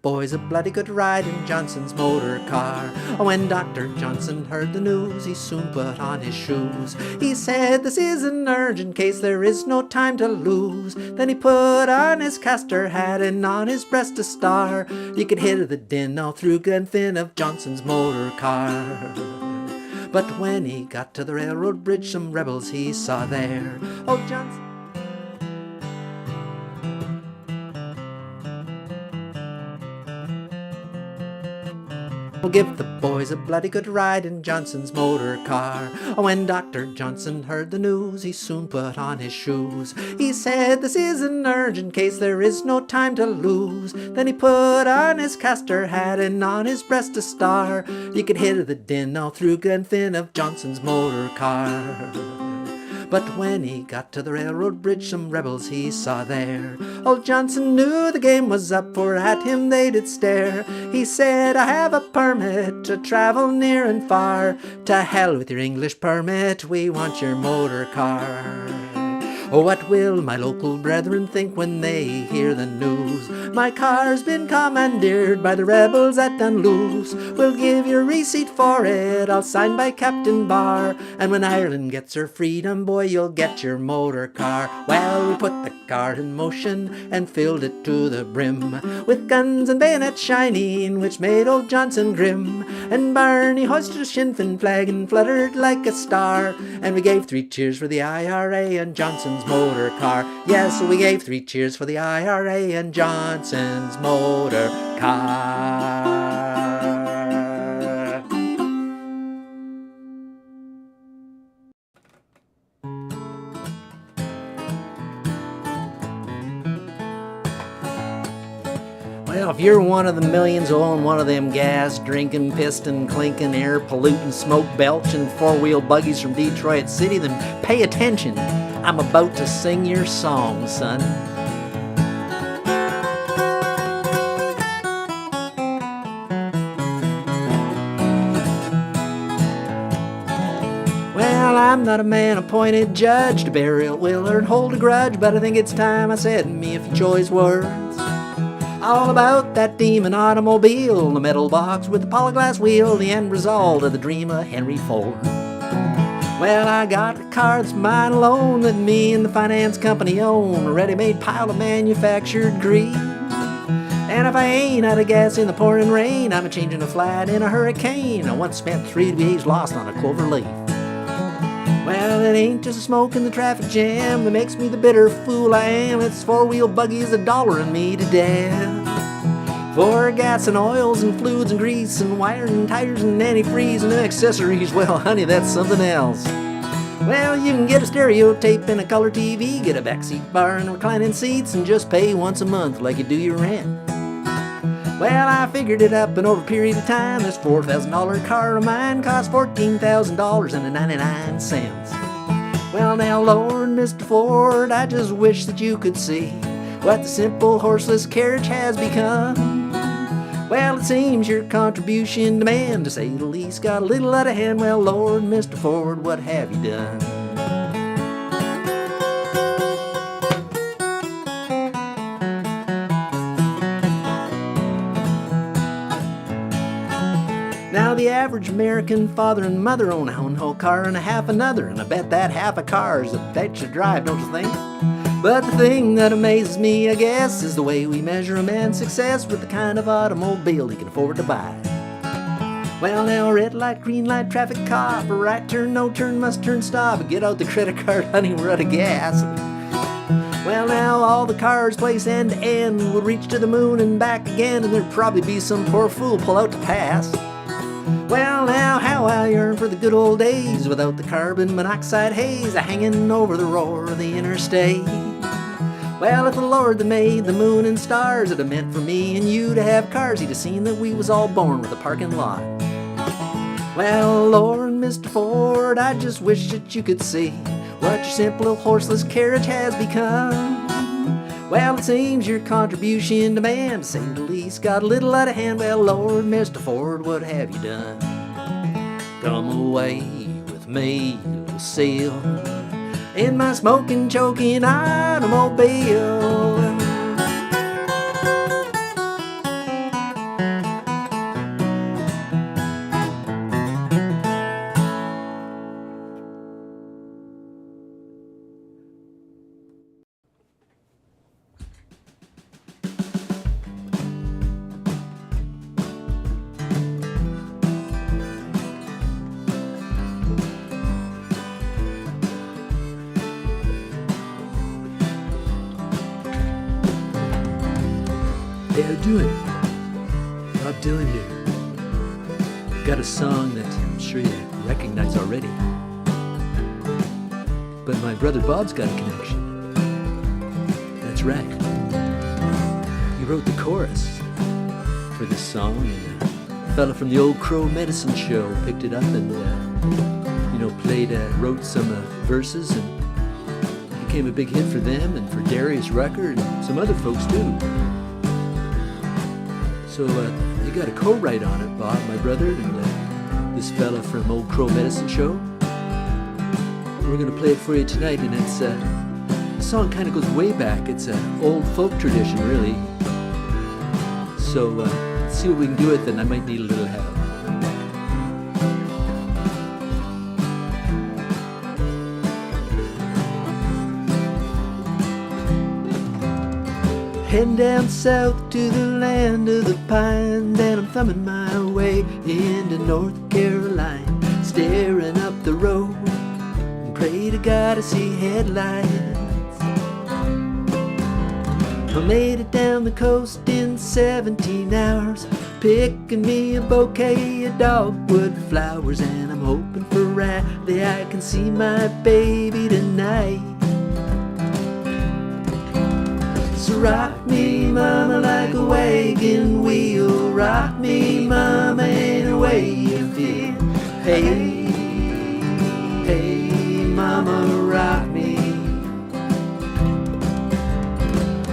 boys a bloody good ride in Johnson's motor car. When Dr. Johnson heard the news, he soon put on his shoes. He said, "This is an urgent case, there is no time to lose." Then he put on his castor hat and on his breast a star. You could hear the din all through Glenfin of Johnson's motor car. But when he got to the railroad bridge, some rebels he saw there. Oh, Johnson. We'll give the boys a bloody good ride in Johnson's motor car. When Dr. Johnson heard the news, he soon put on his shoes. He said, "This is an urgent case, there is no time to lose." Then he put on his castor hat and on his breast a star. You could hear the din all through Glenfin of Johnson's motor car. But when he got to the railroad bridge, some rebels he saw there. Old Johnson knew the game was up, for at him they did stare. He said, "I have a permit to travel near and far." "To hell with your English permit, we want your motor car." Oh, what will my local brethren think when they hear the news? "My car's been commandeered by the rebels at Dunluce." "We'll give you a receipt for it, all signed by Captain Barr. And when Ireland gets her freedom, boy, you'll get your motor car." Well, we put the car in motion and filled it to the brim with guns and bayonets shining, which made old Johnson grim. And Barney hoisted a Sinn Féin flag and fluttered like a star. And we gave 3 cheers for the IRA and Johnson's motor car. Yes, we gave 3 cheers for the IRA and Johnson's motor car. Well, if you're one of the millions who own one of them gas-drinking, piston-clinking, air-polluting, smoke-belching, 4-wheel buggies from Detroit City, then pay attention. I'm about to sing your song, son. Well, I'm not a man appointed judge to bear ill will or hold a grudge, but I think it's time I said me a few choice words. All about that demon automobile, the metal box with the polyglass wheel, the end result of the dream of Henry Ford. Well, I got a car that's mine alone, that me and the finance company own, a ready-made pile of manufactured grease. And if I ain't out of gas in the pouring rain, I'm a-changing a flat in a hurricane. I once spent 3 days lost on a clover leaf. Well, it ain't just the smoke and the traffic jam that makes me the bitter fool I am. It's 4-wheel buggies $1 me to death. For gas and oils and fluids and grease and wiring and tires and antifreeze and accessories, well, honey, that's something else. Well, you can get a stereo tape and a color TV, get a backseat bar and reclining seats, and just pay once a month like you do your rent. Well, I figured it up, and over a period of time, this $4,000 car of mine cost $14,000.99. Well, now, Lord, Mr. Ford, I just wish that you could see what the simple horseless carriage has become. Well, it seems your contribution to man, to say the least, got a little out of hand. Well, Lord, Mr. Ford, what have you done? Now the average American father and mother own a whole car and a half another, and I bet that half a car is a bet you drive, don't you think? But the thing that amazes me, I guess, is the way we measure a man's success with the kind of automobile he can afford to buy. Well, now, red light, green light, traffic cop, a right turn, no turn, must turn, stop, get out the credit card, honey, we're out of gas. Well, now, all the cars place end to end will reach to the moon and back again, and there'd probably be some poor fool pull out to pass. Well, now, how I yearn for the good old days without the carbon monoxide haze hanging over the roar of the interstate. Well, if the Lord that made the moon and stars had meant for me and you to have cars, he'd have seen that we was all born with a parking lot. Well, Lord, Mr. Ford, I just wish that you could see what your simple little horseless carriage has become. Well, it seems your contribution to man, to say the least, got a little out of hand. Well, Lord, Mr. Ford, what have you done? Come away with me, Lucille, in my smoking, choking automobile. doing? Rob Dylan here. Got a song that I'm sure you recognize already. But my brother Bob's got a connection. That's right. He wrote the chorus for this song, and a fella from the Old Crow Medicine Show picked it up and, wrote some verses, and became a big hit for them and for Darius Rucker and some other folks too. So they got a co-write on it, Bob, my brother, and this fella from Old Crow Medicine Show. We're gonna play it for you tonight, and it's the song kind of goes way back. It's an old folk tradition, really. So let's see what we can do with it, and I might need a little help. Heading down south to the land of the pines, and I'm thumbing my way into North Carolina, staring up the road and pray to God I see headlights. I made it down the coast in 17 hours, picking me a bouquet of dogwood flowers, and I'm hoping for Riley I can see my baby tonight. So rock me, mama, like a wagon wheel. Rock me, mama, in a way you feel. Hey, hey, mama, rock me.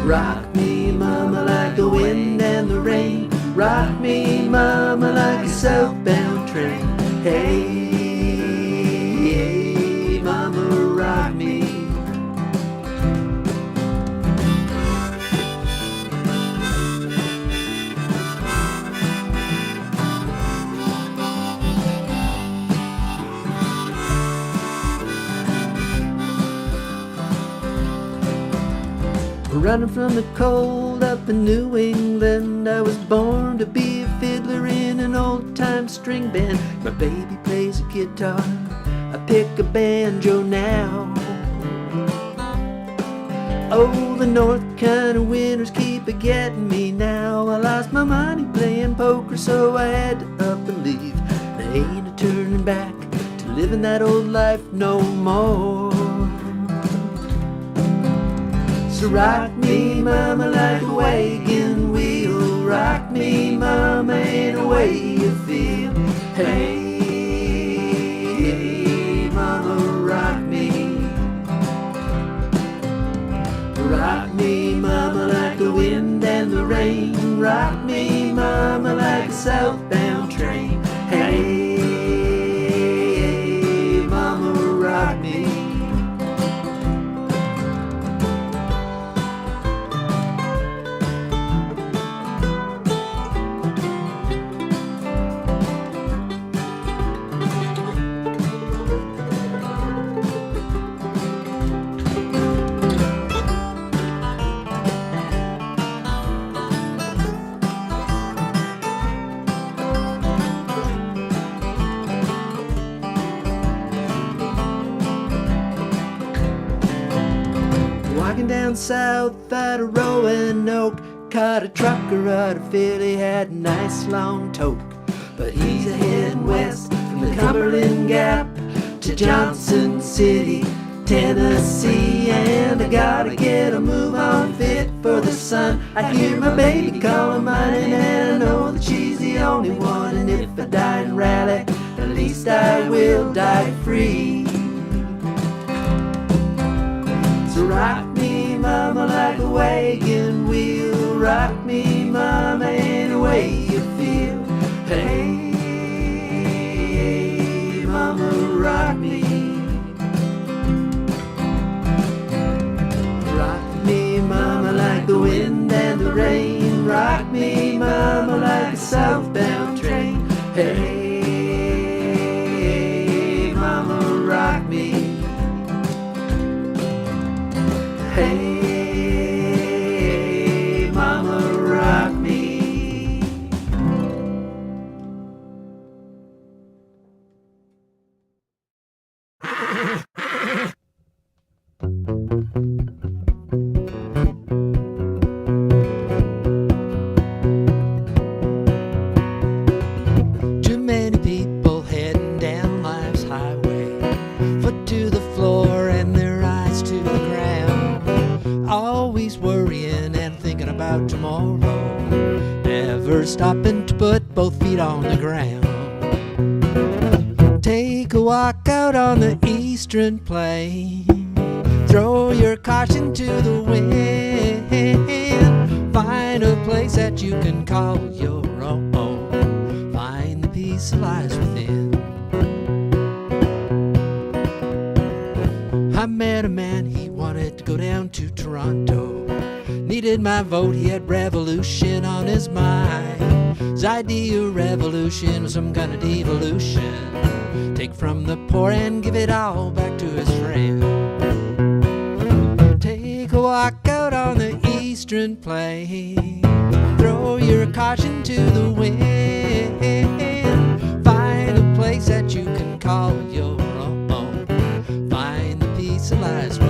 Rock me, mama, like the wind and the rain. Rock me, mama, like a southbound train. Hey, hey, mama, rock me. Running from the cold up in New England, I was born to be a fiddler in an old-time string band. My baby plays a guitar, I pick a banjo now. Oh, the north kind of winters keep a-getting me now. I lost my money playing poker, so I had to up and leave. There ain't a turning back to living that old life no more. So rock me, mama, like a wagon wheel. Rock me, mama, in a way you feel. Hey, hey, mama, rock me. Rock me, mama, like the wind and the rain. Rock me, mama, like a southbound train. Hey, hey, mama, rock me. Down south out of Roanoke, caught a trucker out of Philly, had a nice long toke. But he's a heading west from the Cumberland Gap to Johnson City, Tennessee, and I gotta get a move on fit for the sun. I hear my baby calling my name, and I know that she's the only one. And if I die in Raleigh, at least I will die free. So rock me, mama, like a wagon wheel. Rock me, mama, in a way you feel. Hey, hey, mama, rock me. Rock me, mama, like the wind and the rain. Rock me, mama, like a southbound train. Hey, hey, mama, rock me. Hey, mama, rock me. never stopping to put both feet on the ground. Take a walk out on the eastern plain. Throw your caution to the wind. Find a place that you can call your own. Find the peace that lies within. I met a man, he wanted to go down to Toronto. Needed my vote, he had revolution on his mind. His idea of revolution was some kind of devolution. Take from the poor and give it all back to his friend. Take a walk out on the eastern plain. Throw your caution to the wind. Find a place that you can call your own. Find the peace that lies within.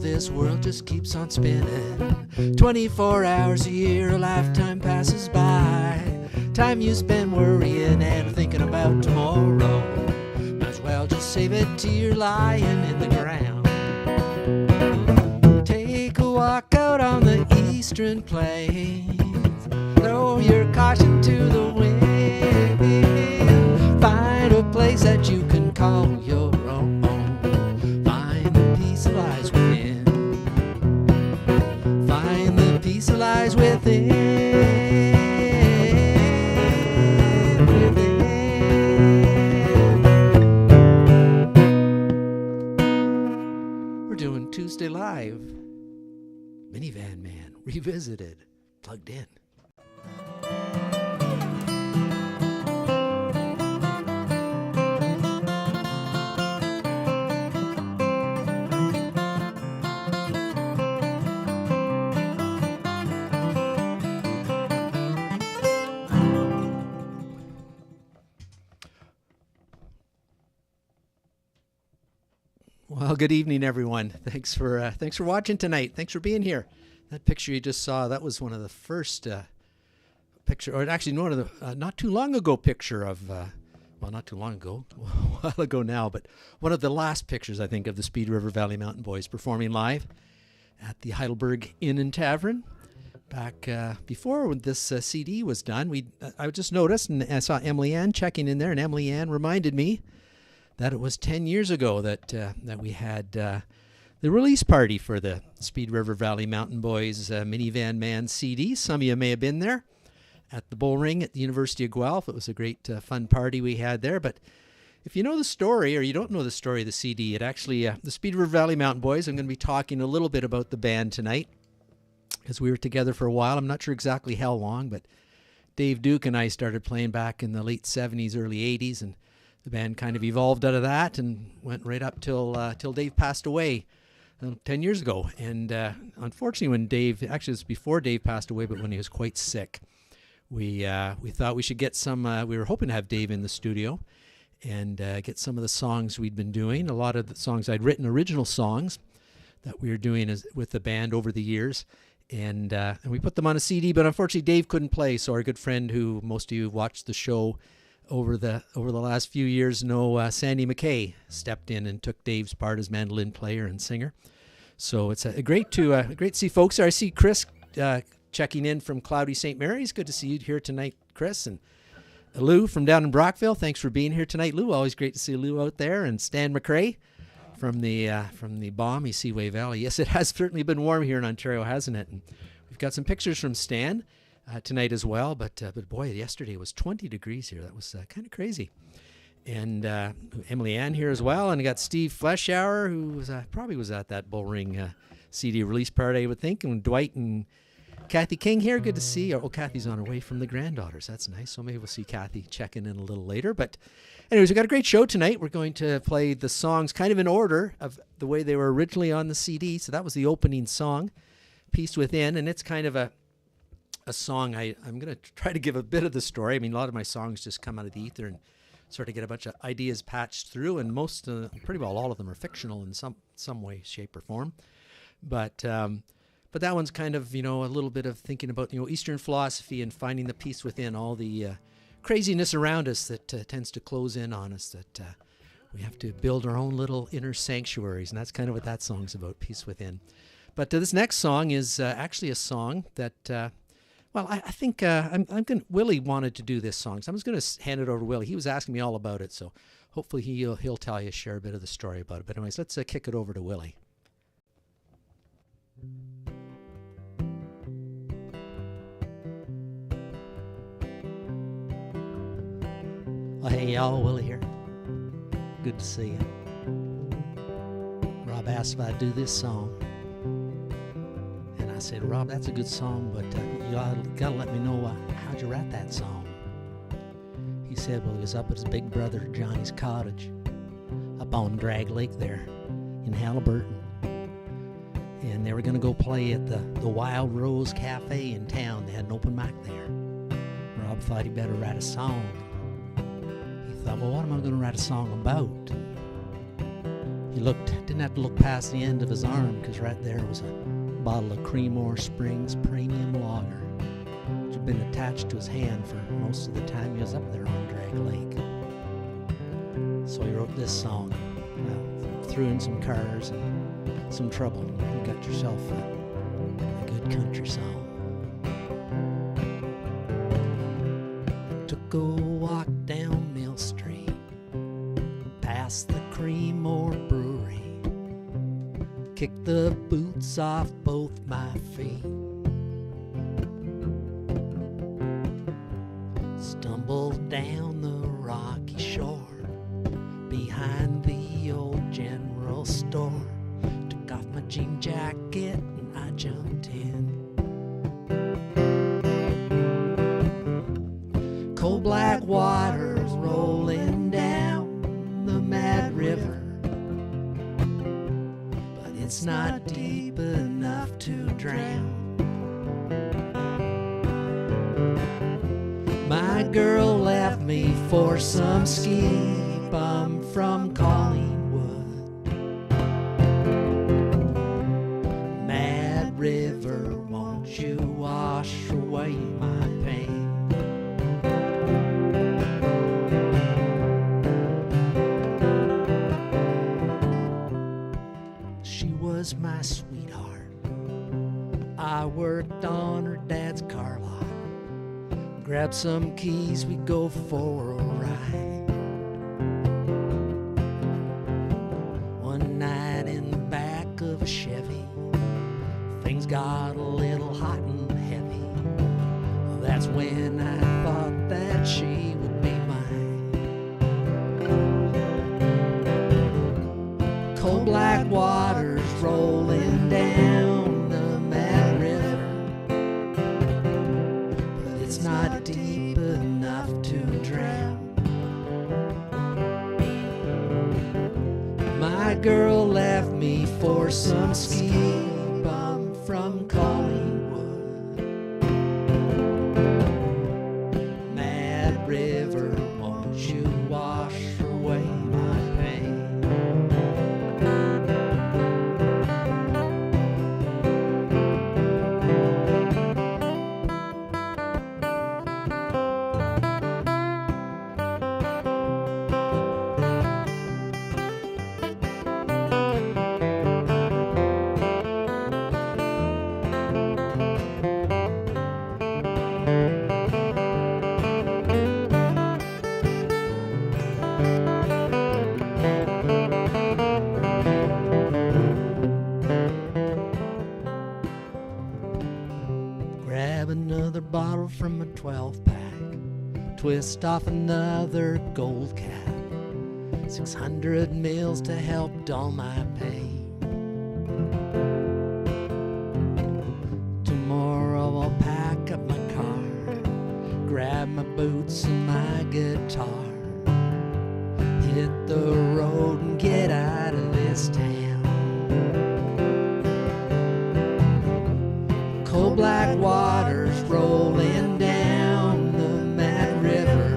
This world just keeps on spinning. 24 hours a year, a lifetime passes by. Time you spend worrying and thinking about tomorrow. Might as well just save it till you're lying in the ground. Take a walk out on the eastern plains. Throw your caution to the wind. Find a place that you can call your own. Find the peace that lies within. Peace lies within, within. We're doing Tuesday Live. Minivan Man Revisited, Plugged In. Well, good evening, everyone. Thanks for watching tonight. Thanks for being here. That picture you just saw, that was one of the first picture, or actually one of the not too long ago picture of, well, not too long ago, a while ago now, but one of the last pictures, I think, of the Speed River Valley Mountain Boys performing live at the Heidelberg Inn and Tavern. Back before when this CD was done, I just noticed, and I saw Emily Ann checking in there, and Emily Ann reminded me that it was 10 years ago that we had the release party for the Speed River Valley Mountain Boys Minivan Man CD. Some of you may have been there at the Bull Ring at the University of Guelph. It was a great fun party we had there. But if you know the story, or you don't know the story of the CD, it actually, the Speed River Valley Mountain Boys, I'm going to be talking a little bit about the band tonight, because we were together for a while. I'm not sure exactly how long, but Dave Duke and I started playing back in the late 70s, early 80s, and the band kind of evolved out of that and went right up till Dave passed away 10 years ago. And unfortunately, when Dave, actually it was before Dave passed away, but when he was quite sick, we thought we should get some, we were hoping to have Dave in the studio and get some of the songs we'd been doing. A lot of the songs I'd written, original songs that we were doing with the band over the years. And we put them on a CD, but unfortunately Dave couldn't play. So our good friend, who most of you watched the show over the last few years know, Sandy McRae stepped in and took Dave's part as mandolin player and singer. So it's great to see folks there. I see Chris checking in from Cloudy St. Mary's. Good to see you here tonight, Chris. And Lou from down in Brockville. Thanks for being here tonight, Lou. Always great to see Lou out there. And Stan McRae from the balmy Seaway Valley. Yes, it has certainly been warm here in Ontario, hasn't it? And we've got some pictures from Stan tonight as well, but boy, yesterday was 20 degrees here. That was kind of crazy. And Emily Ann here as well, and I got Steve Fleshauer, who was, probably was at that Bull Ring CD release party, I would think, and Dwight and Kathy King here. Good to see. Oh, Kathy's on her way from the granddaughters. That's nice. So maybe we'll see Kathy checking in a little later. But anyways, we've got a great show tonight. We're going to play the songs kind of in order of the way they were originally on the CD. So that was the opening song, Peace Within, and it's kind of a song. I'm going to try to give a bit of the story. I mean, a lot of my songs just come out of the ether and sort of get a bunch of ideas patched through, and most, pretty well all of them are fictional in some way, shape, or form. But that one's kind of, a little bit of thinking about, Eastern philosophy and finding the peace within all the craziness around us that tends to close in on us, that we have to build our own little inner sanctuaries, and that's kind of what that song's about, peace within. But this next song is actually a song that, I think Willy wanted to do this song, so I'm just going to hand it over to Willy. He was asking me all about it, so hopefully he'll tell you, share a bit of the story about it. But anyways, let's kick it over to Willy. Well, hey y'all, Willy here. Good to see you. Rob asked if I'd do this song. And I said, Rob, that's a good song, but you gotta let me know how'd you write that song? He said, well, he was up at his big brother Johnny's cottage up on Drag Lake there in Halliburton. And they were going to go play at the Wild Rose Cafe in town. They had an open mic there. Rob thought he better write a song. He thought, well, what am I going to write a song about? He didn't have to look past the end of his arm, because right there was a bottle of Creemore Springs Premium Lager, which had been attached to his hand for most of the time he was up there on Drag Lake. So he wrote this song, threw in some cars and some trouble, and you got yourself a good country song. Took a walk down Mill Street, past the Creemore Brewery, kicked the boots off both my feet, stumbled down the rocky shore behind the old general store, took off my jean jacket and I jumped in. Cold black waters rolling down the Mad River, but it's not deep enough to drown. My girl left me for some ski bum from Collingwood. Mad River, won't you wash away my pain? She was my sweetheart. I worked on her dad's car lot. Grab some keys, we go for a ride. One night in the back of a Chevy, things got a little hot and heavy. That's when I thought that she would be mine. Cold black waters rolling down the Mad River, but it's not deep enough to drown. My girl left me for some ski bum from Collingwood. Mad River, won't you wash away my pain? Grab another bottle from a 12-pack, twist off another gold cap, 600 mils to help dull my pain. Tomorrow I'll pack up my car, grab my boots and my guitar, hit the road and get out of this town. Cold black waters rolling down the Mad River,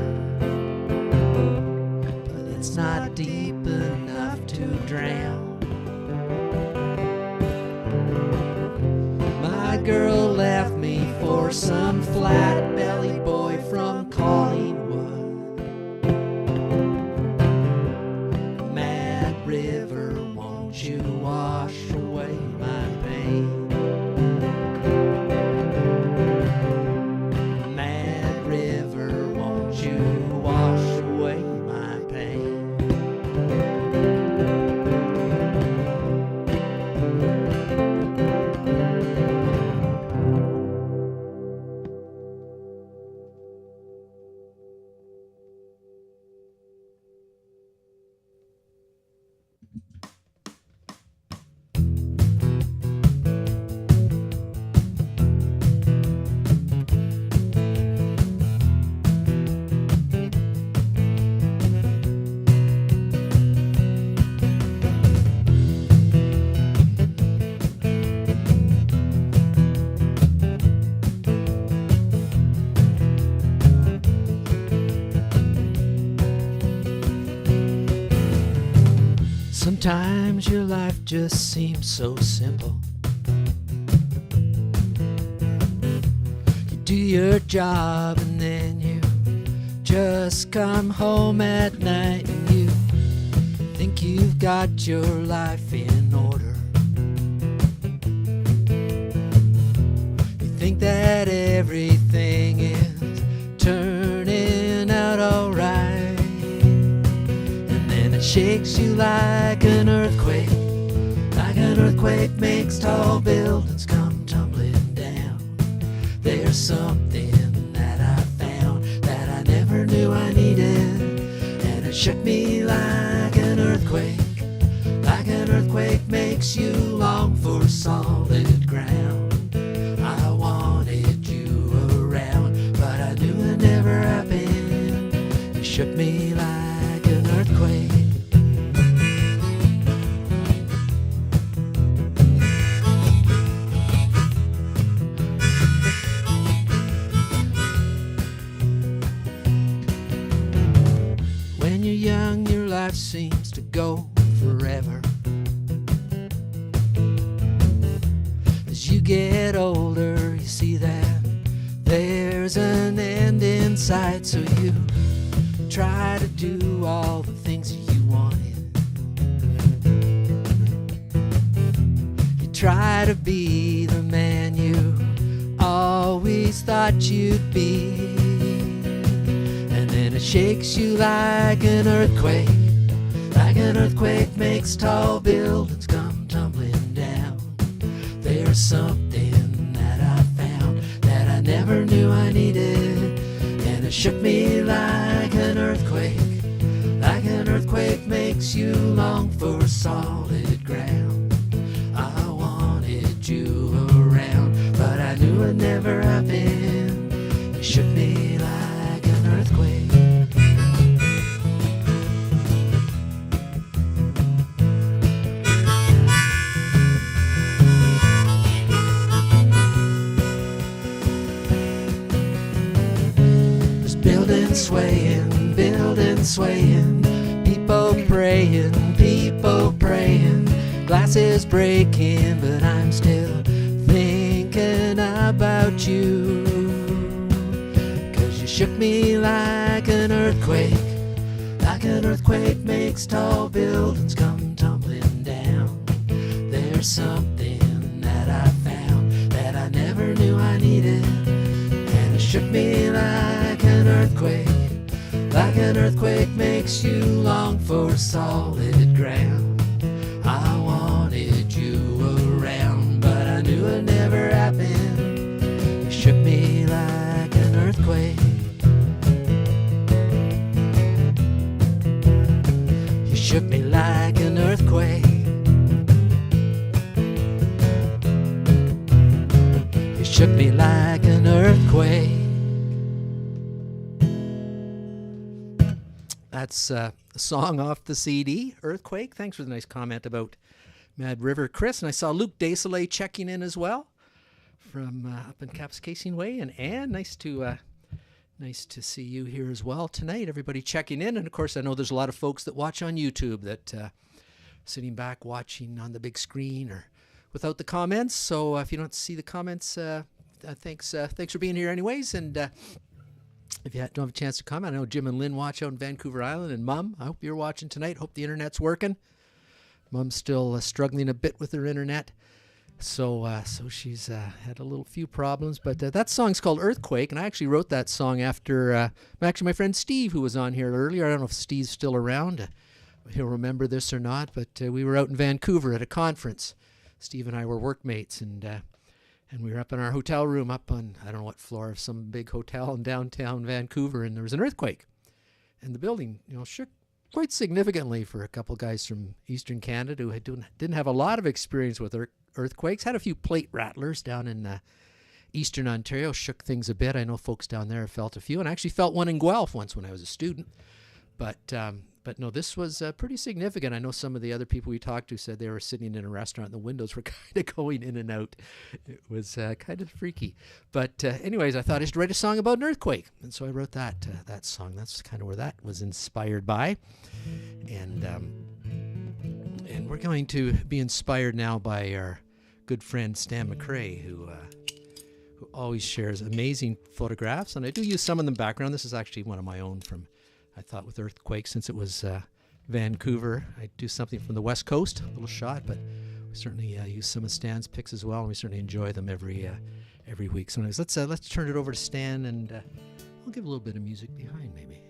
drown. My girl left me for some flat-bellied boy from Collingwood. Mad River, won't you wash away my pain? Mad River, won't you wash away my pain? Sometimes your life just seems so simple. You do your job and then you just come home at night and you think you've got your life in order. You think that everything is turning out alright. It shakes you like an earthquake. Like an earthquake makes tall buildings come tumbling down. There's something that I found that I never knew I needed, and it shook me like an earthquake. Like an earthquake makes you long for solid ground. I wanted you around, but I knew it never happened. You shook me like an earthquake. Young, your life seems to go forever. As you get older, you see that there's an end in sight, so you try to do all the things you wanted. You try to be the man you always thought you'd be. And it shakes you like an earthquake. Like an earthquake makes tall buildings come tumbling down. There's something that I found that I never knew I needed, and it shook me like an earthquake. Like an earthquake makes you long for solid ground. I wanted you around, but I knew it never happened. It shook me like an earthquake. Building swaying, people praying, glasses breaking, but I'm still thinking about you. 'Cause you shook me like an earthquake. Like an earthquake makes tall buildings come tumbling down. There's something that I found that I never knew I needed, and it shook me like an earthquake. Like an earthquake makes you long for solid ground. I wanted you around, but I knew it never happened. You shook me like an earthquake. You shook me like an earthquake. You shook me like an earthquake. That's a song off the CD, Earthquake. Thanks for the nice comment about Mad River, Chris. And I saw Luke Desolé checking in as well from up in Kapuskasing Way. And Anne, nice to see you here as well tonight. Everybody checking in. And, of course, I know there's a lot of folks that watch on YouTube that sitting back watching on the big screen or without the comments. So if you don't see the comments, thanks for being here anyways. And if you don't have a chance to comment, I know Jim and Lynn watch out in Vancouver Island. And Mom, I hope you're watching tonight. Hope the internet's working. Mom's still struggling a bit with her internet. So she's had a few problems, but that song's called Earthquake, and I actually wrote that song after my friend Steve, who was on here earlier. I don't know if Steve's still around. He'll remember this or not, but we were out in Vancouver at a conference. Steve and I were workmates, and we were up in our hotel room up on, I don't know what floor of some big hotel in downtown Vancouver, and there was an earthquake, and the building, shook quite significantly for a couple guys from Eastern Canada who didn't have a lot of experience with earthquakes. Had a few plate rattlers down in Eastern Ontario, shook things a bit. I know folks down there have felt a few, and I actually felt one in Guelph once when I was a student. But no, this was pretty significant. I know some of the other people we talked to said they were sitting in a restaurant and the windows were kind of going in and out. It was kind of freaky. But anyways, I thought I should write a song about an earthquake. And so I wrote that song. That's kind of where that was inspired by. And we're going to be inspired now by our good friend Stan McRae, who always shares amazing photographs. And I do use some in the background. This is actually one of my own from, I thought, with earthquake, since it was Vancouver. I do something from the West Coast, a little shot, but we certainly use some of Stan's pics as well, and we certainly enjoy them every week. So anyways, let's turn it over to Stan, and we'll give a little bit of music behind, maybe.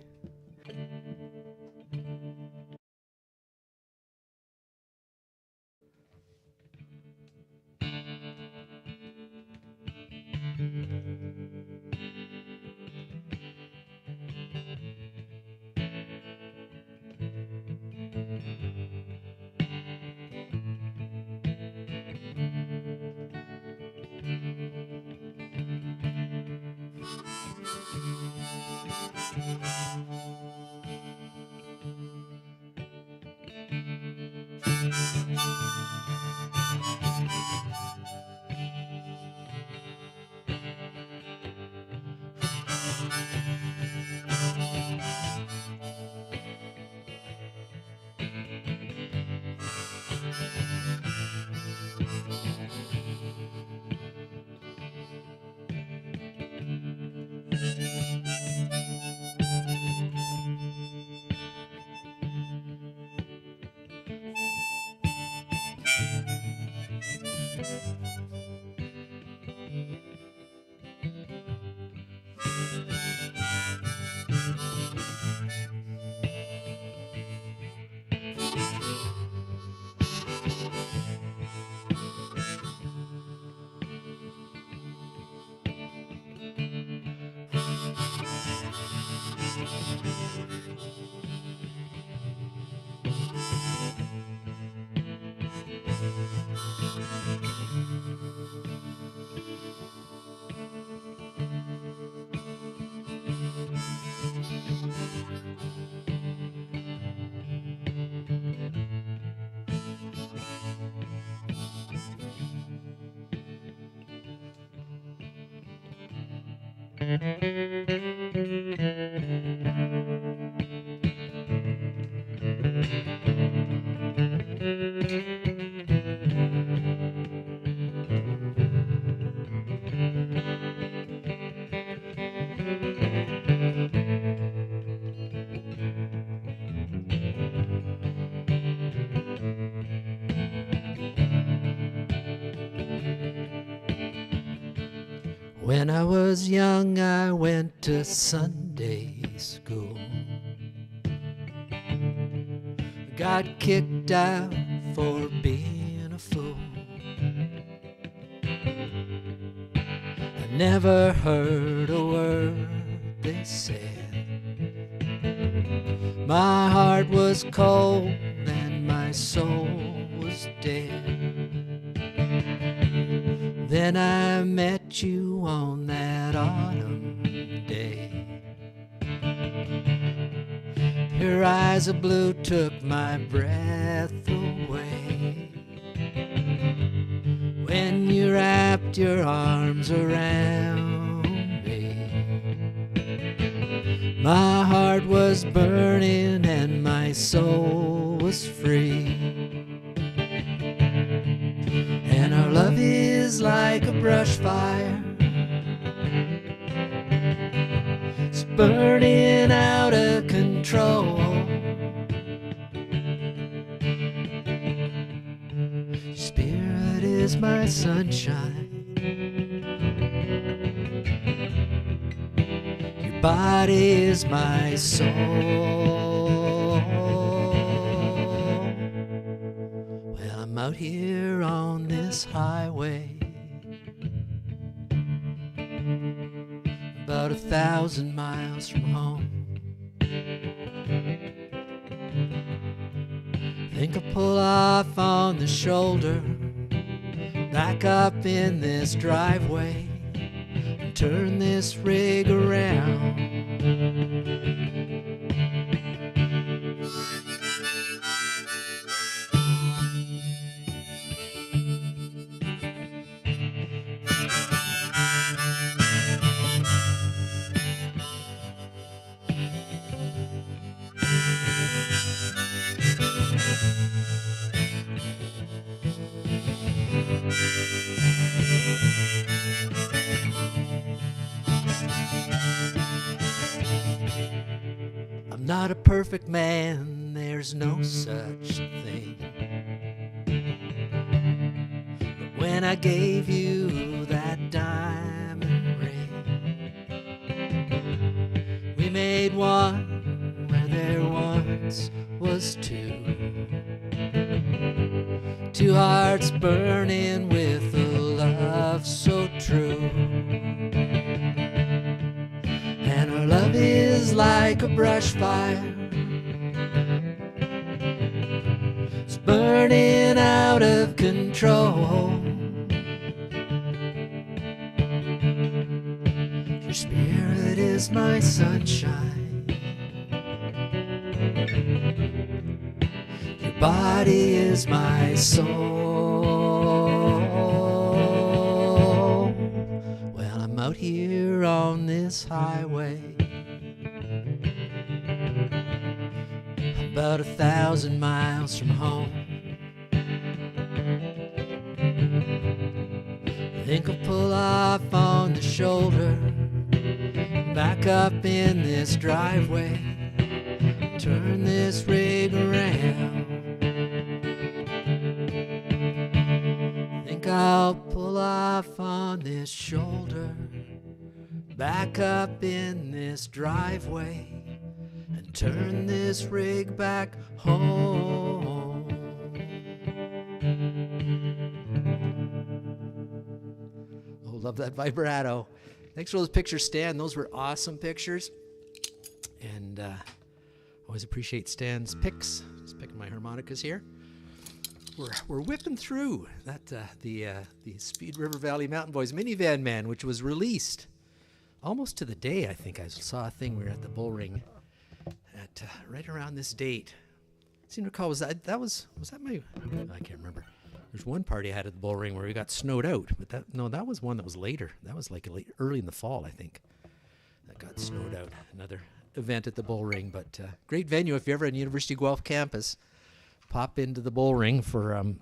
When I was young, I went to Sunday school. Got kicked out for being a fool. I never heard a word they said. My heart was cold and my soul was dead. Then I met you on that autumn day. Your eyes of blue took my breath away. When you wrapped your arms around me, my heart was burning and my soul was free. is like a brush fire. It's burning out of control. Your spirit is my sunshine. Your body is my soul. Well, I'm out here on this highway, about 1,000 miles from home. Think I'll pull off on the shoulder, back up in this driveway, and turn this rig around. I'm not a perfect man, there's no such thing. But when I gave you that diamond ring, we made one where there once was two. Two hearts burning with a love so true. And our love is like a brush fire. It's burning out of control. Your spirit is my sunshine. Your body is my soul. Well, I'm out here on this highway, about 1,000 miles from home. Think I'll pull off on the shoulder, back up in this driveway, turn this rig around. Think I'll pull off on this shoulder, back up in this driveway, and turn this rig back home. Oh, love that vibrato. Thanks for those pictures, Stan. Those were awesome pictures. And always appreciate Stan's picks. Just picking my harmonicas here. We're whipping through that the Speed River Valley Mountain Boys Minivan Man, which was released almost to the day. I think I saw a thing. We were at the bull ring at right around this date. I seem to recall was that my, I can't remember. There's one party I had at the bull ring where we got snowed out, but that was one that was later. That was like early in the fall, I think. That got snowed out. Another event at the bull ring, but great venue if you're ever on University of Guelph campus. Pop into the bull ring for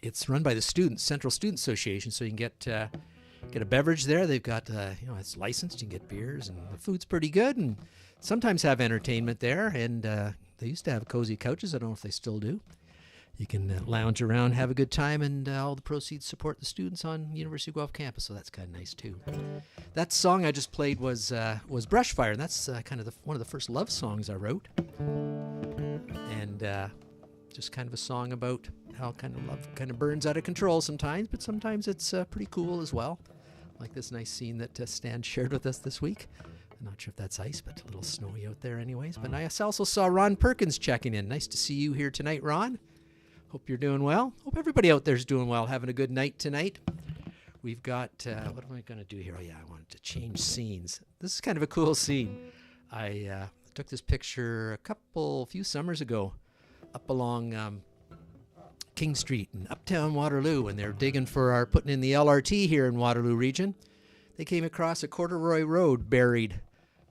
it's run by the students, Central Student Association, so you can get a beverage there. They've got it's licensed. You can get beers, and the food's pretty good, and sometimes have entertainment there. And they used to have cozy couches. I don't know if they still do. You can lounge around, have a good time, and all the proceeds support the students on University of Guelph campus, so that's kind of nice too. That song I just played was Brushfire, and that's kind of one of the first love songs I wrote. And just kind of a song about how kind of love kind of burns out of control sometimes, but sometimes it's pretty cool as well. Like this nice scene that Stan shared with us this week. I'm not sure if that's ice, but a little snowy out there anyways. But I also saw Ron Perkins checking in. Nice to see you here tonight, Ron. Hope you're doing well. Hope everybody out there's doing well, having a good night tonight. We've got, what am I going to do here? Oh, yeah, I wanted to change scenes. This is kind of a cool scene. I took this picture a few summers ago up along King Street in Uptown Waterloo, when they're digging for putting in the LRT here in Waterloo region. They came across a corduroy road buried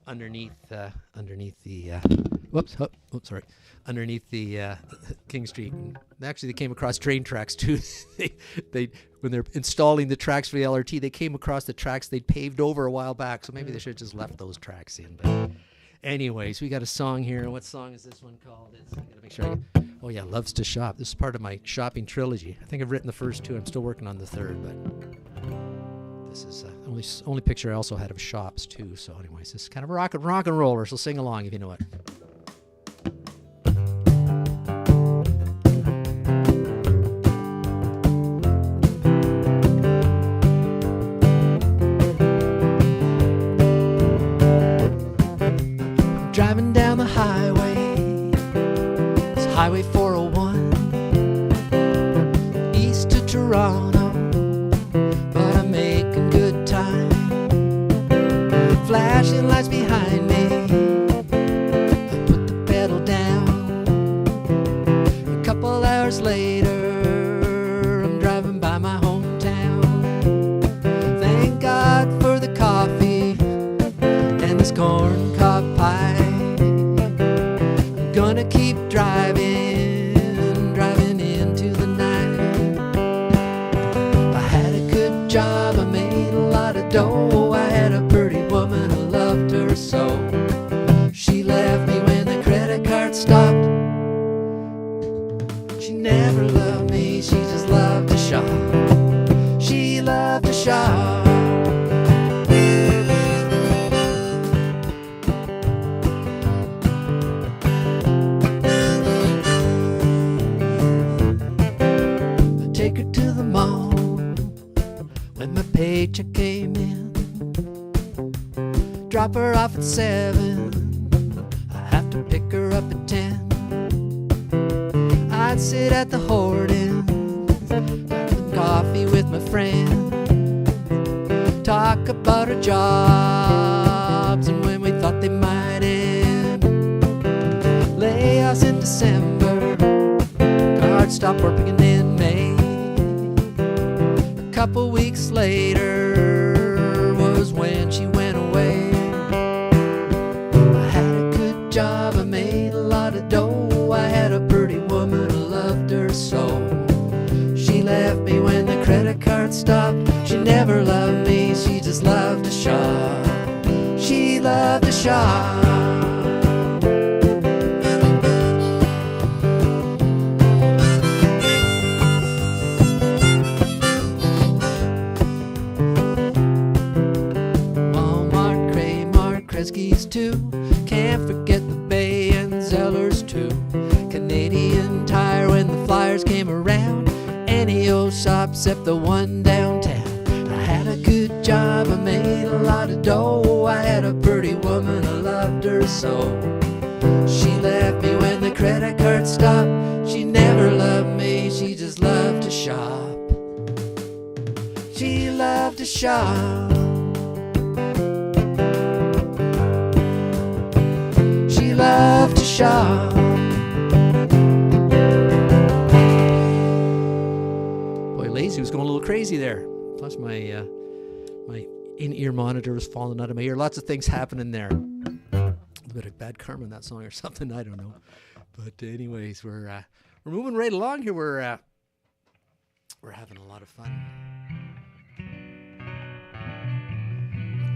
underneath the Sorry. Underneath the King Street. And actually, they came across train tracks too. they when they're installing the tracks for the LRT, they came across the tracks they'd paved over a while back. So maybe they should have just left those tracks in. But anyways, we got a song here. What song is this one called? I gotta make sure. Oh yeah, Loves to Shop. This is part of my shopping trilogy. I think I've written the first two. I'm still working on the third, but this is only picture I also had of shops too. So anyways, this is kind of a rock and roller. So sing along if you know it. Driving down the highway, it's Highway 401, east to Toronto, but I'm making good time. Flashing lights behind me, I put the pedal down. A couple hours later, I'm driving by my hometown. Thank God for the coffee and this corn cob pie. Gonna keep driving into the night. I had a good job, I made a lot of dough. I had a pretty woman, I loved her so. She left me when the credit card stopped. She never loved me, she just loved to shop. She loved to shop. When my paycheck came in, drop her off at 7, I have to pick her up at 10. I'd sit at the Horton, having coffee with my friend, talk about our jobs and when we thought they might end. Layoffs in December, cards stopped working in May. Couple weeks later was when she went away. I had a good job, I made a lot of dough. I had a pretty woman, I loved her so. She left me when the credit card stopped. She never loved me, she just loved to shop. She loved to shop. Too. Can't forget the Bay and Zellers too. Canadian Tire when the Flyers came around. Any old shop except the one downtown. I had a good job, I made a lot of dough. I had a pretty woman, I loved her so. She left me when the credit card stopped. She never loved me, she just loved to shop. She loved to shop. Love to shop. Boy, Lazy was going a little crazy there. Plus my my in-ear monitor was falling out of my ear. Lots of things happening there. A little bit of bad karma in that song or something. I don't know. But anyways, we're moving right along here. We're having a lot of fun.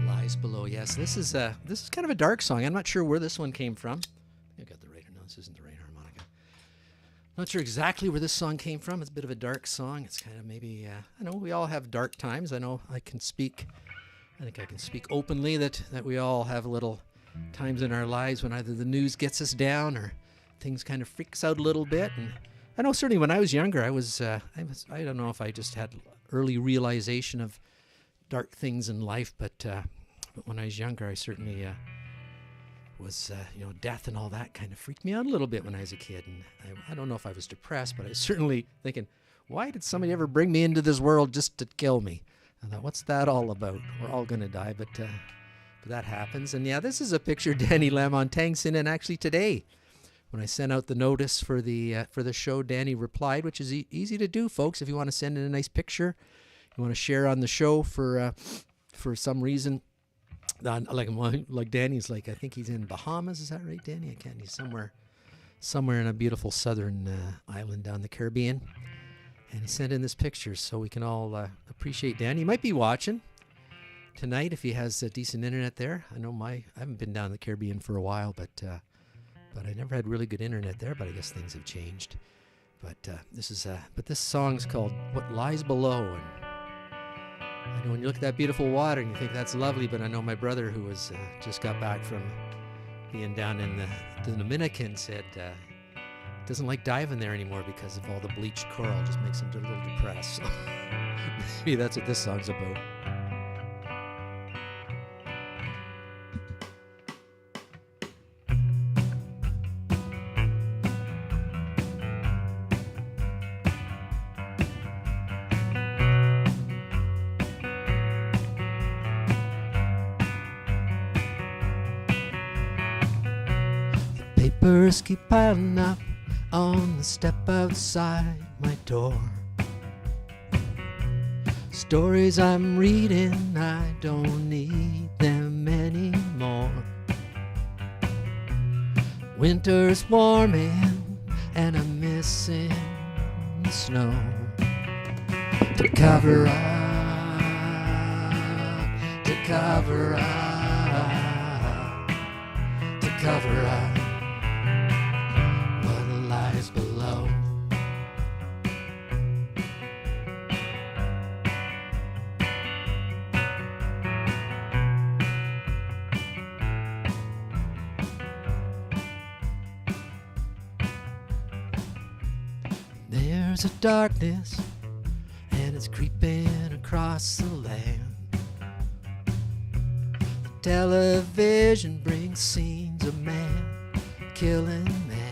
Lies Below. Yes, this is kind of a dark song. I'm not sure where this one came from. I got the right. No, this isn't the right harmonica. Not sure exactly where this song came from. It's a bit of a dark song. It's kind of maybe I know we all have dark times. I know I think I can speak openly that we all have little times in our lives when either the news gets us down or things kind of freaks out a little bit. And I know certainly when I was younger, I don't know if I just had early realization of dark things in life, but when I was younger, I certainly was, death and all that kind of freaked me out a little bit when I was a kid. And I don't know if I was depressed, but I was certainly thinking, why did somebody ever bring me into this world just to kill me? I thought, what's that all about? We're all going to die, but that happens. And yeah, this is a picture Danny Lamontagne sent in actually today. When I sent out the notice for the show, Danny replied, which is easy to do, folks. If you want to send in a nice picture, you want to share on the show for some reason, Like Danny's like, I think he's in Bahamas. Is that right, Danny? I can't. He's somewhere in a beautiful southern island down the Caribbean. And he sent in this picture so we can all appreciate Danny. He might be watching tonight if he has decent internet there. I know I haven't been down the Caribbean for a while, but I never had really good internet there. But I guess things have changed. But this song's called "What Lies Below." And I know when you look at that beautiful water and you think that's lovely, but I know my brother, who was just got back from being down in the Dominican, said doesn't like diving there anymore because of all the bleached coral. Just makes him a little depressed. So maybe that's what this song's about. Papers keep piling up on the step outside my door. Stories I'm reading, I don't need them anymore. Winter's warming and I'm missing the snow to cover up, to cover up, to cover up below. There's a darkness and it's creeping across the land. The television brings scenes of man killing man.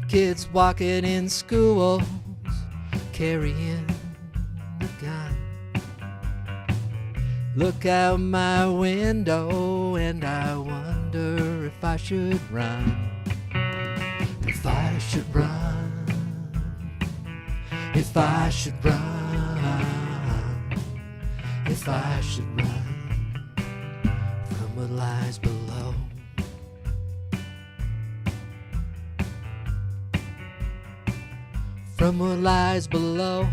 Kids walking in schools, carrying a gun. Look out my window and I wonder if I should run. If I should run. If I should run. If I should run from what lies below. From what lies below.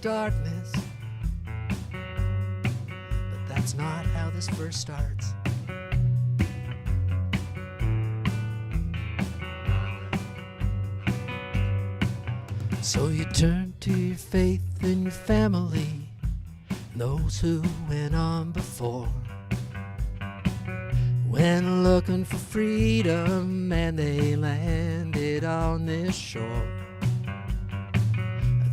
Darkness, but that's not how this verse starts. So you turn to your faith and your family, those who went on before, went looking for freedom and they landed on this shore.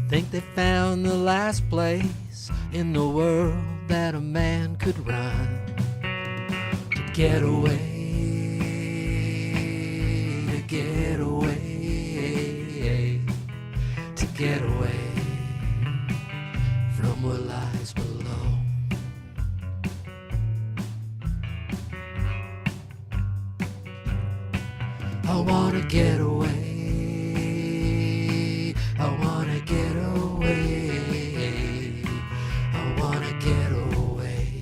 Think they found the last place in the world that a man could run to get away, to get away, to get away from what lies below. I wanna get away. I wanna get away. I wanna get away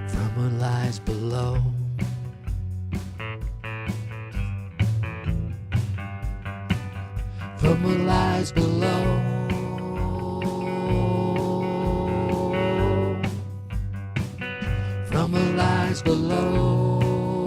from what lies below. From what lies below. From what lies below.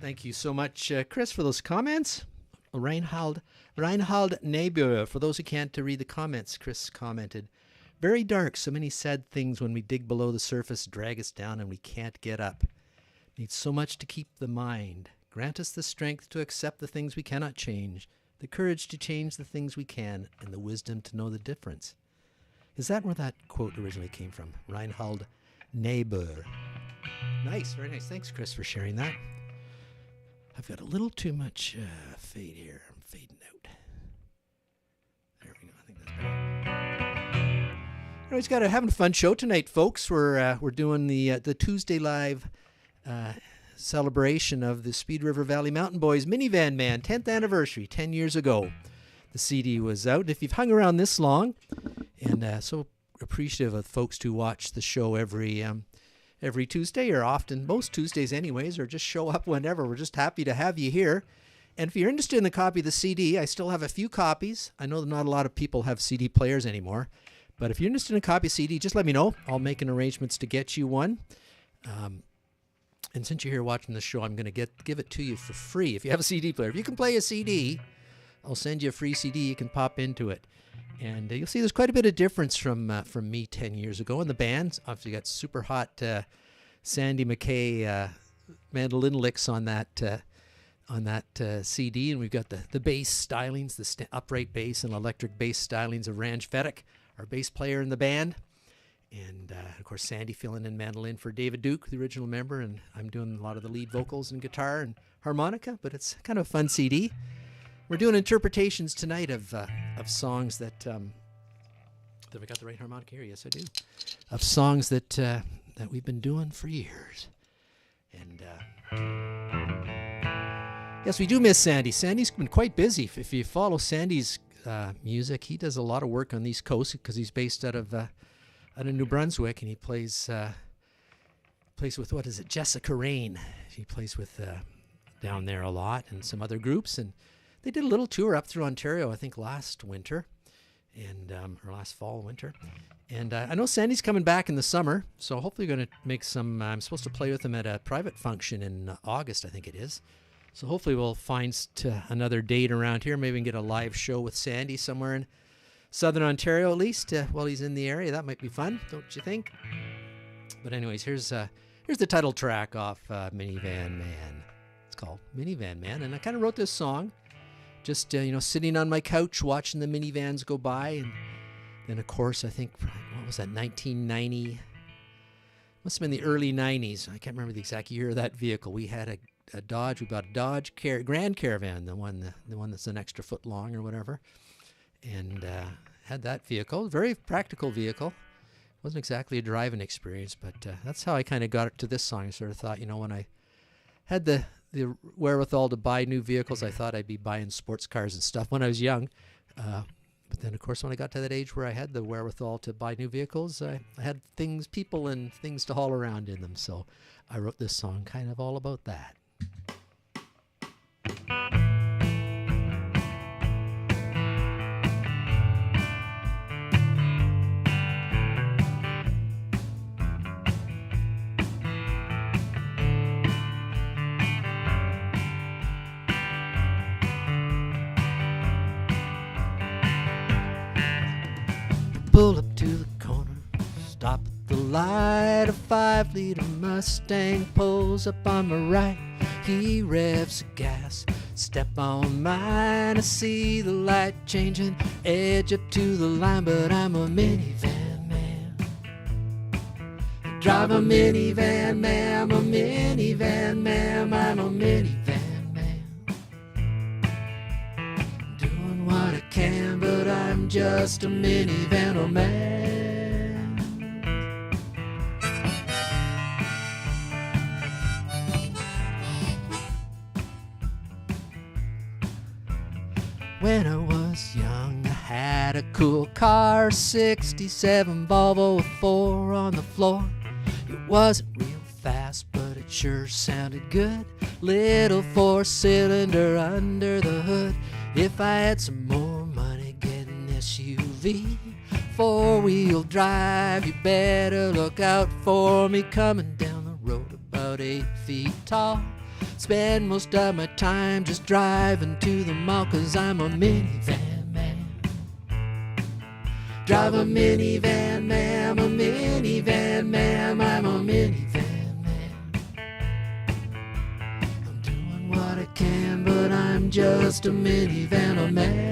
Thank you so much, Chris, for those comments. Reinhard Neber, for those who can't read the comments, Chris commented, very dark, so many sad things when we dig below the surface, drag us down and we can't get up. Need so much to keep the mind. Grant us the strength to accept the things we cannot change, the courage to change the things we can, and the wisdom to know the difference. Is that where that quote originally came from? Reinhard Neber. Nice, very nice. Thanks, Chris, for sharing that. I've got a little too much fade here. I'm fading out. There we go. I think that's better. Anyways, having a fun show tonight, folks. We're doing the Tuesday live celebration of the Speed River Valley Mountain Boys Minivan Man 10th anniversary, 10 years ago. The CD was out. If you've hung around this long, and so appreciative of folks who watch the show every Tuesday, or often most Tuesdays anyways, or just show up whenever. We're just happy to have you here. And if you're interested in a copy of the CD, I still have a few copies. I know that not a lot of people have CD players anymore, but if you're interested in a copy of CD, just let me know. I'll make an arrangements to get you one. And since you're here watching the show, I'm going to give it to you for free. If you have a CD player, if you can play a CD, I'll send you a free CD. You can pop into it. And you'll see there's quite a bit of difference from me 10 years ago. And the band, obviously got super hot Sandy McRae mandolin licks on that CD. And we've got the bass stylings, the upright bass and electric bass stylings of Ranj Fedek, our bass player in the band. And, of course, Sandy filling in mandolin for David Duke, the original member. And I'm doing a lot of the lead vocals and guitar and harmonica. But it's kind of a fun CD. We're doing interpretations tonight of songs that have I got the right harmonica here? Yes, I do. Of songs that we've been doing for years. And yes, we do miss Sandy. Sandy's been quite busy. If you follow Sandy's music, he does a lot of work on the East Coast because he's based out of New Brunswick, and he plays with, what is it, Jessica Rain. He plays with down there a lot, and some other groups, and they did a little tour up through Ontario, I think last winter, and or last fall, winter. And I know Sandy's coming back in the summer, so hopefully going to make some, I'm supposed to play with him at a private function in August, I think it is. So hopefully we'll find another date around here. Maybe we can get a live show with Sandy somewhere in Southern Ontario at least while he's in the area. That might be fun, don't you think? But anyways, here's the title track off Minivan Man. It's called Minivan Man, and I kind of wrote this song just, sitting on my couch watching the minivans go by. And then, of course, I think, what was that, 1990? Must have been the early 90s. I can't remember the exact year of that vehicle. We had a Dodge. We bought a Dodge Grand Caravan, the one that's an extra foot long or whatever. And had that vehicle. Very practical vehicle. Wasn't exactly a driving experience, but that's how I kind of got to this song. I sort of thought, when I had the wherewithal to buy new vehicles, I thought I'd be buying sports cars and stuff when I was young. But then, of course, when I got to that age where I had the wherewithal to buy new vehicles, I had people and things to haul around in them. So I wrote this song kind of all about that. Pull up to the corner, stop at the light. A 5-liter Mustang pulls up on my right. He revs the gas, step on mine. I see the light changing, edge up to the line, but I'm a minivan man. I drive a minivan man, I'm a minivan man, I'm a minivan man. Doing what I can, but I'm just a minivan man. When I was young, I had a cool car, 67 Volvo with 4 on the floor. It wasn't real fast, but it sure sounded good. Little 4-cylinder under the hood. If I had some more money, get an SUV, 4-wheel drive. You better look out for me coming down the road about 8 feet tall. Spend most of my time just driving to the mall, 'cause I'm a minivan man. Drive a minivan man, I'm a minivan man, I'm a minivan man. I'm doing what I can, but I'm just a minivan man.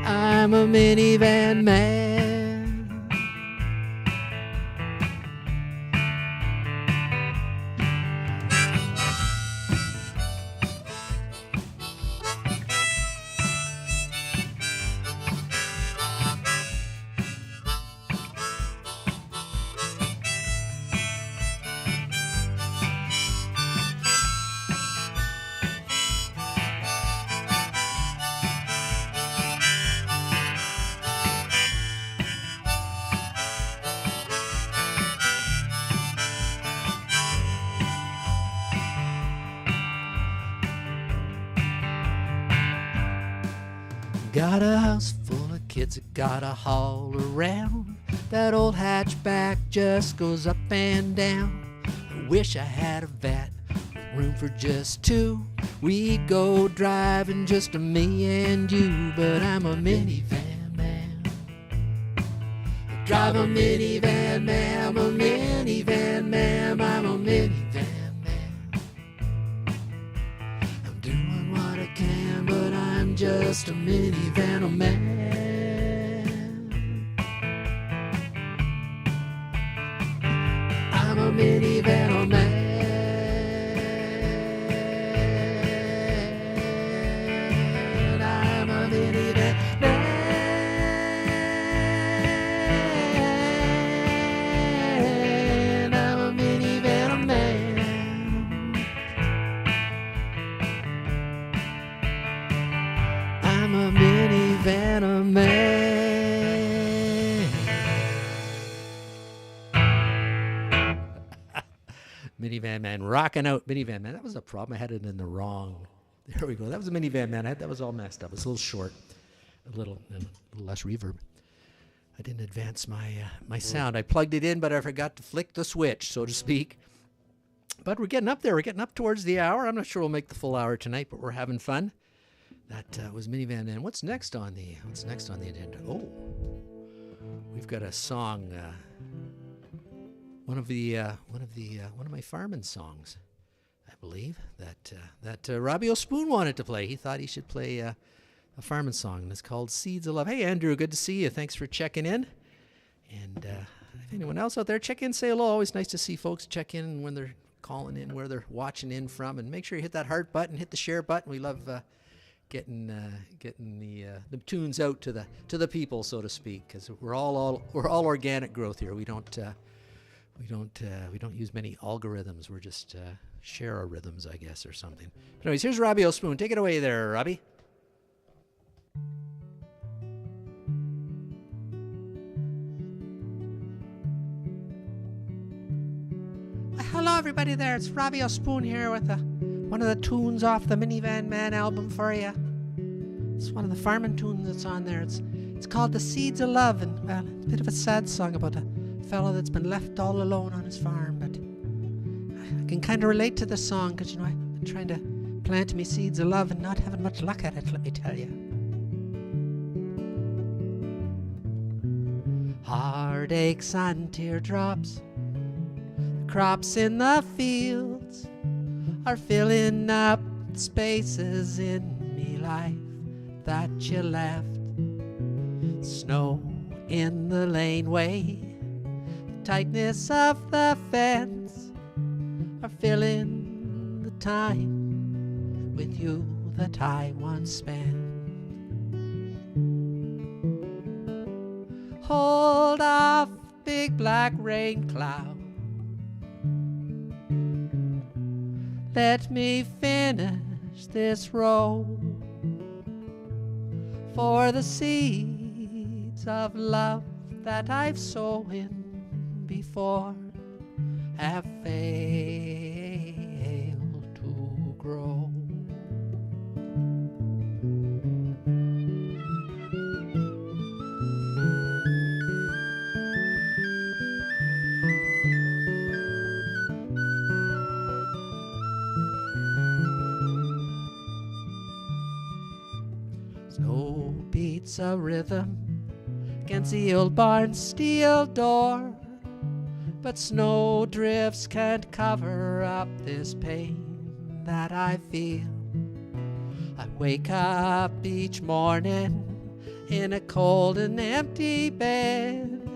I'm a minivan man. Got a house full of kids that gotta haul around. That old hatchback just goes up and down. I wish I had a vat with room for just two. We'd go driving, just me and you. But I'm a minivan man. Drive a minivan man, I'm a minivan man, I'm a minivan man. I'm doing what I can, but I'm just a minivan man. I'm a minivan man. I'm a minivan man. I'm a minivan man. I'm a minivan man. Minivan man, rocking out. Minivan man. That was a problem. I had it in the wrong. There we go. That was a minivan man. That was all messed up. It was a little short, a little less reverb. I didn't advance my sound. I plugged it in, but I forgot to flick the switch, so to speak. But we're getting up there. We're getting up towards the hour. I'm not sure we'll make the full hour tonight, but we're having fun. That was Minivan Man. What's next on the agenda? Oh, we've got a song. One of my farming songs, I believe, that Robbie O'Spoon wanted to play. He thought he should play a farming song, and it's called Seeds of Love. Hey, Andrew, good to see you. Thanks for checking in. And if anyone else out there, check in, say hello. Always nice to see folks check in when they're calling in, where they're watching in from. And make sure you hit that heart button, hit the share button. We love getting the tunes out to the people, so to speak, because we're all organic growth here. We don't use many algorithms. We're just share our rhythms, I guess, or something. But anyways, here's Robbie O'Spoon. Take it away there, Robbie. Hello, everybody there. It's Robbie O'Spoon here with one of the tunes off the Minivan Man album for you. It's one of the farming tunes that's on there. It's called The Seeds of Love, and well, it's a bit of a sad song about a fellow that's been left all alone on his farm. But I can kind of relate to the song because, you know, I've been trying to plant me seeds of love and not having much luck at it, let me tell you. Heartaches and teardrops, the crops in the fields are filling up spaces in me life that you left. Snow in the laneway, the tightness of the fence are filling the time with you that I once spent. Hold off, big black rain cloud. Let me finish this row, for the seeds of love that I've sown before have failed to grow. snow beats a rhythm against the old barn's steel door, but snow drifts can't cover up this pain that I feel. I wake up each morning in a cold and empty bed,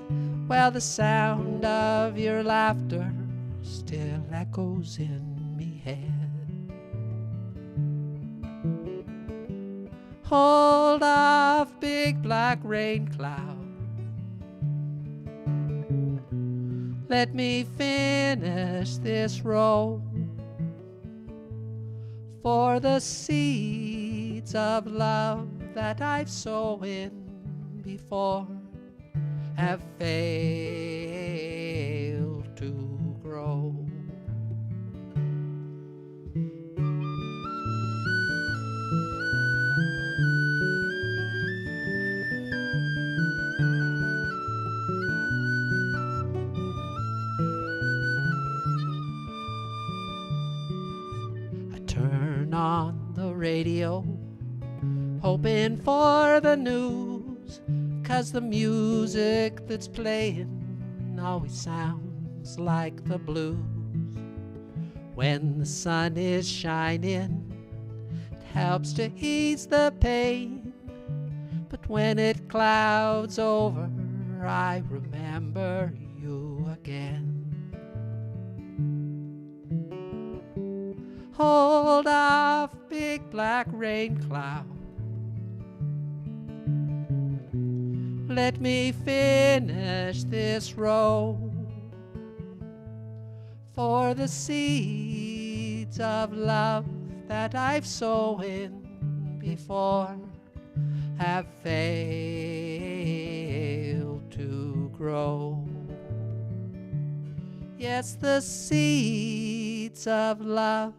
while the sound of your laughter still echoes in me head. Hold off, big black rain cloud, let me finish this row, for the seeds of love that I've sown before have failed to grow. Turn on the radio, hoping for the news, 'cause the music that's playing always sounds like the blues. When the sun is shining, it helps to ease the pain, but when it clouds over, I remember you again. Hold off, big black rain cloud, let me finish this row, for the seeds of love that I've sown before have failed to grow. Yes, the seeds of love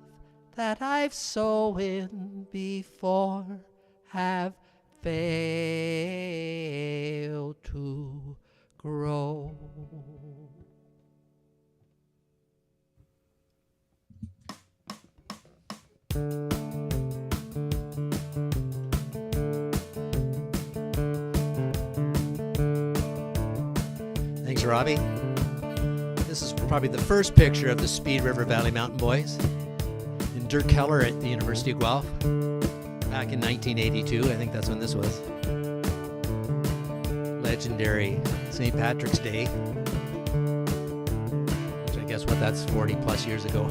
that I've sown before have failed to grow. Thanks, Robbie. This is probably the first picture of the Speed River Valley Mountain Boys in Dirk Keller at the University of Guelph back in 1982. I think that's when this was. Legendary St. Patrick's Day, which I guess that's 40 plus years ago.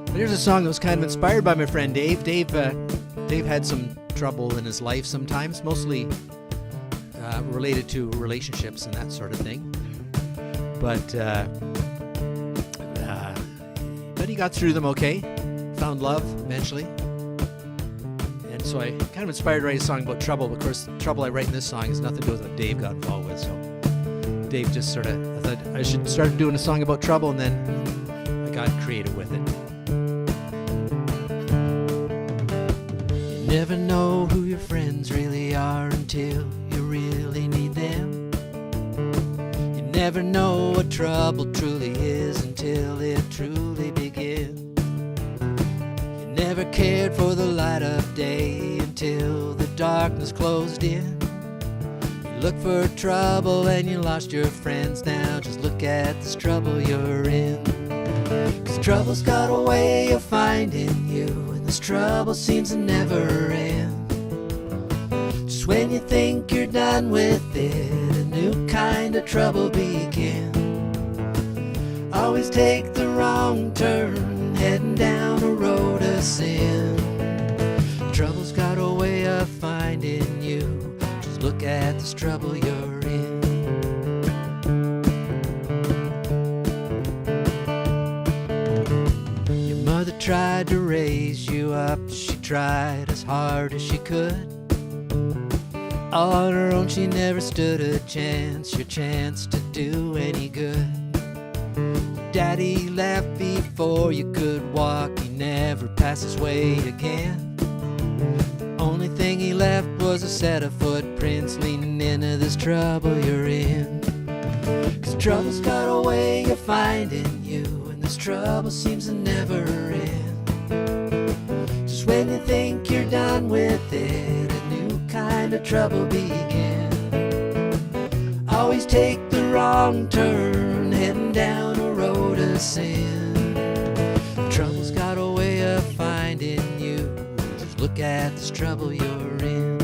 But here's a song that was kind of inspired by my friend Dave. Dave had some trouble in his life sometimes, mostly related to relationships and that sort of thing. But he got through them okay, found love eventually. And so I kind of inspired to write a song about trouble. But of course, the trouble I write in this song has nothing to do with what Dave got involved with. So Dave just I thought I should start doing a song about trouble, and then I got creative with it. You never know who your friends really are until you really need them. You never know what trouble truly is until it truly begins. You never cared for the light of day until the darkness closed in. You looked for trouble and you lost your friends. Now just look at this trouble you're in. 'Cause trouble's got a way of finding you, and this trouble seems to never end. Just when you think you're done with it, a new kind of trouble begins. Always take the wrong turn, heading down a road of sin. Trouble's got a way of finding you. Just look at this trouble you're in. Your mother tried to raise you up. She tried as hard as she could. All on her own she never stood a chance, your chance to do any good. Daddy left before you could walk, he never passed his way again. The only thing he left was a set of footprints leading into this trouble you're in. 'Cause trouble's got a way of finding you, and this trouble seems to never end. Just when you think you're done with it, a new kind of trouble begins. Always take the wrong turn, heading down a road of sin. Trouble's got a way of finding you. Just look at this trouble you're in.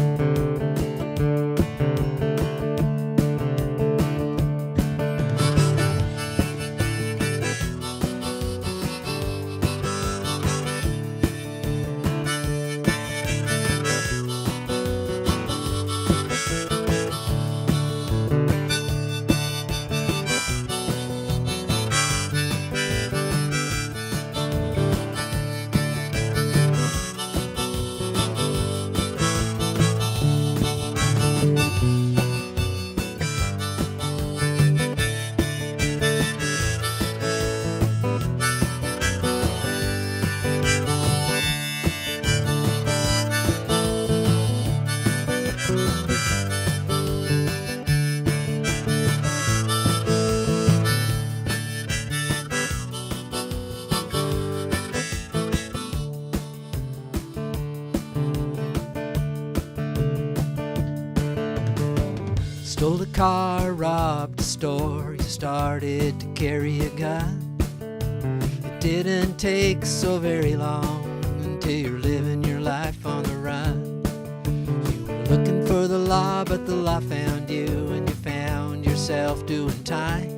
Stole a car, robbed a store, you started to carry a gun. It didn't take so very long until you're living your life on the run. You were looking for the law, but the law found you, and you found yourself doing time.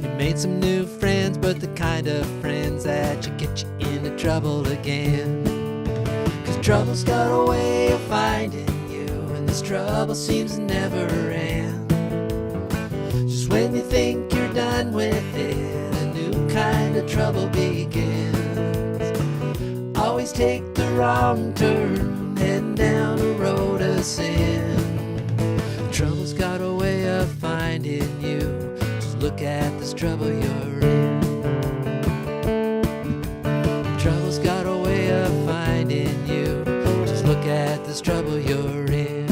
You made some new friends, but the kind of friends that you get you into trouble again. 'Cause trouble's got a way of finding you, and this trouble seems to never end. Just when you think you're done with it, a new kind of trouble begins. Always take the wrong turn, heading down a road of sin. Trouble's got a way of finding you. Just look at this trouble you're in. Trouble's got a way of finding you. Just look at this trouble you're in.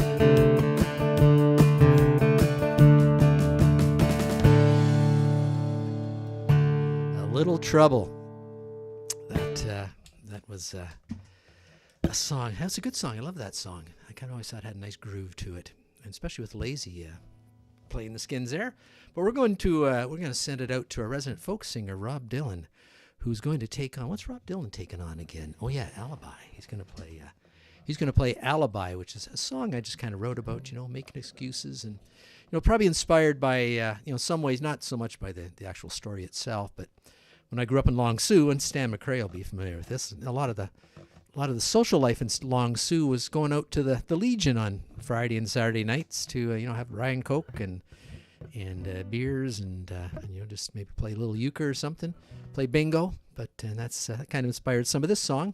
A Little Trouble. That was a song. That's a good song. I love that song. I kind of always thought it had a nice groove to it, and especially with Lazy playing the skins there. But we're going to send it out to our resident folk singer, Rob Dylan, who's going to take on. What's Rob Dylan taking on again? Oh yeah, Alibi. He's going to play Alibi, which is a song I just kind of wrote about, making excuses, and probably inspired by some ways, not so much by the actual story itself, but when I grew up in Long Sault, and Stan McRae will be familiar with this, a lot of the social life in Long Sault was going out to the Legion on Friday and Saturday nights to have Ryan Coke and beers and just maybe play a little euchre or something, play bingo. But that's kind of inspired some of this song,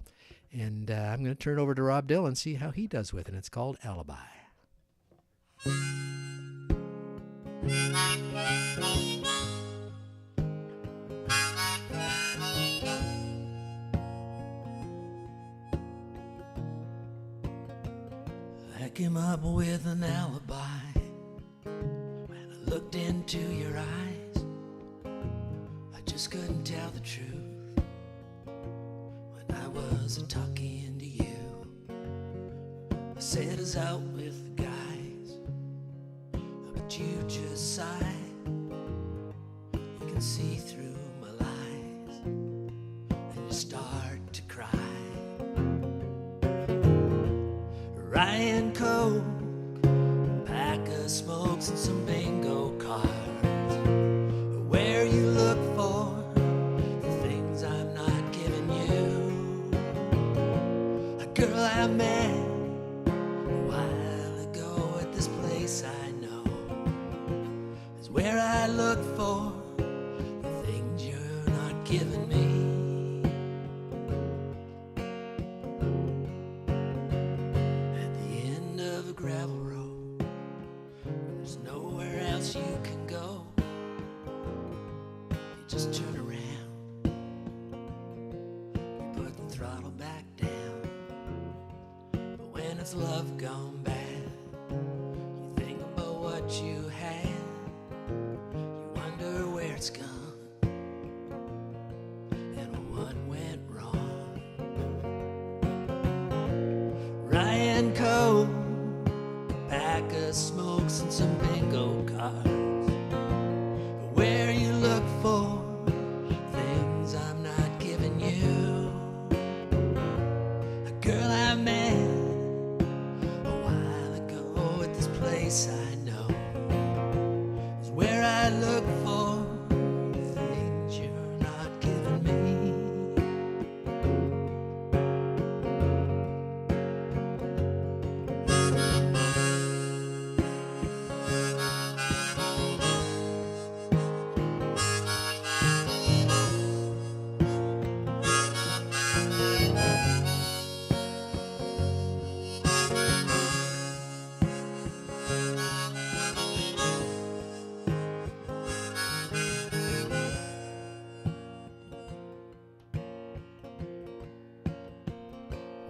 and I'm going to turn it over to Rob Dylan and see how he does with it. It's called Alibi. I came up with an alibi when I looked into your eyes. I just couldn't tell the truth when I wasn't talking to you. I said I was out with the guys, but you just sigh. You can see through my lies, and you start to cry. Ryan Coke, a pack of smokes and some bingo cards. Where you look for the things I'm not giving you. A girl I met a while ago at this place I know is where I look for the things you're not giving me. Gravel road, there's nowhere else you can go. You just turn around, you put the throttle back down. But when it's love gone bad, you think about what you had. You wonder where it's gone and what went wrong. of smokes and some bingo cards. Where you look for things I'm not giving you. A girl I met a while ago at this place I know is where I look for things you're not giving me.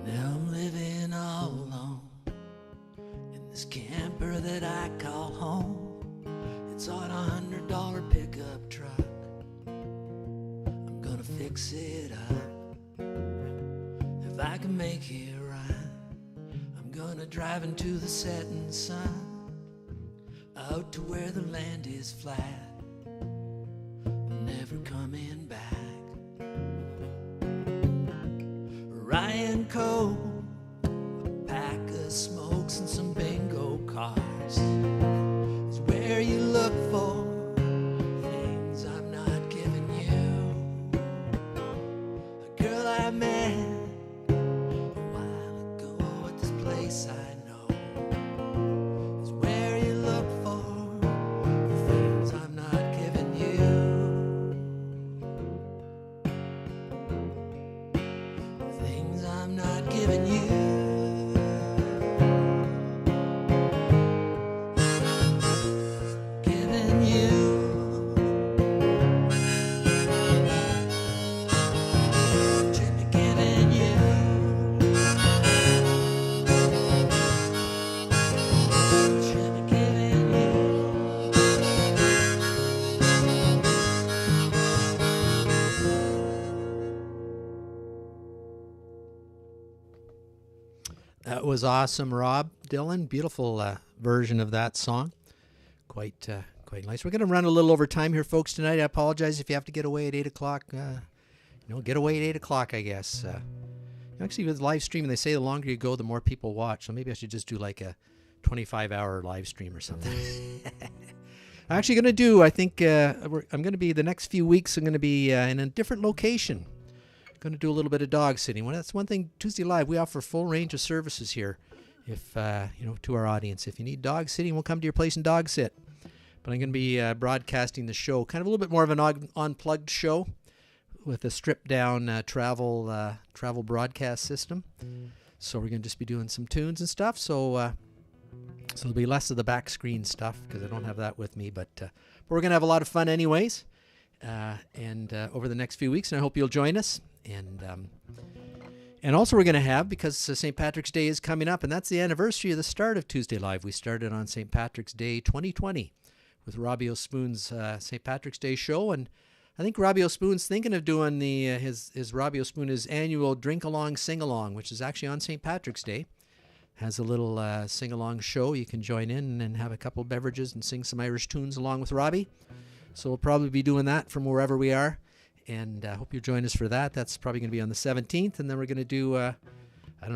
Now I'm living all alone in this camper that I call home. It's on $100 pickup truck. I'm gonna fix it up. If I can make it right, I'm gonna drive into the setting sun, out to where the land is flat. I'm never coming back. Ryan Cole, a pack of smokes and some bingo cards is where you look for things I'm not giving you. A girl I met a while ago at this place I know is where you look for things I'm not giving you. Things I'm not giving you. Giving you. Jimmy, giving you. Jimmy, giving you. That was awesome, Rob Dylan. Beautiful version of that song. Quite nice. We're going to run a little over time here, folks, tonight. I apologize if you have to get away at 8 o'clock. Get away at 8 o'clock, I guess. Actually, with live streaming, they say the longer you go, the more people watch. So maybe I should just do like a 25-hour live stream or something. I'm actually going to do, I think, I'm going to be, the next few weeks, I'm going to be in a different location. Going to do a little bit of dog sitting. Well, that's one thing. Tuesday Live, we offer a full range of services here. If to our audience, if you need dog sitting, we'll come to your place and dog sit. But I'm going to be broadcasting the show, kind of a little bit more of an unplugged show with a stripped down travel broadcast system. So we're going to just be doing some tunes and stuff. So there'll be less of the back screen stuff because I don't have that with me. But we're going to have a lot of fun anyways. And over the next few weeks, and I hope you'll join us. And also we're going to have, because St. Patrick's Day is coming up, and that's the anniversary of the start of Tuesday Live. We started on St. Patrick's Day 2020 with Robbie O'Spoon's St. Patrick's Day show, and I think Robbie O'Spoon's thinking of doing his Robbie O'Spoon, his annual drink-along, sing-along, which is actually on St. Patrick's Day. Has a little sing-along show. You can join in and have a couple beverages and sing some Irish tunes along with Robbie. So we'll probably be doing that from wherever we are. And I hope you'll join us for that. That's probably going to be on the 17th. And then we're going to do,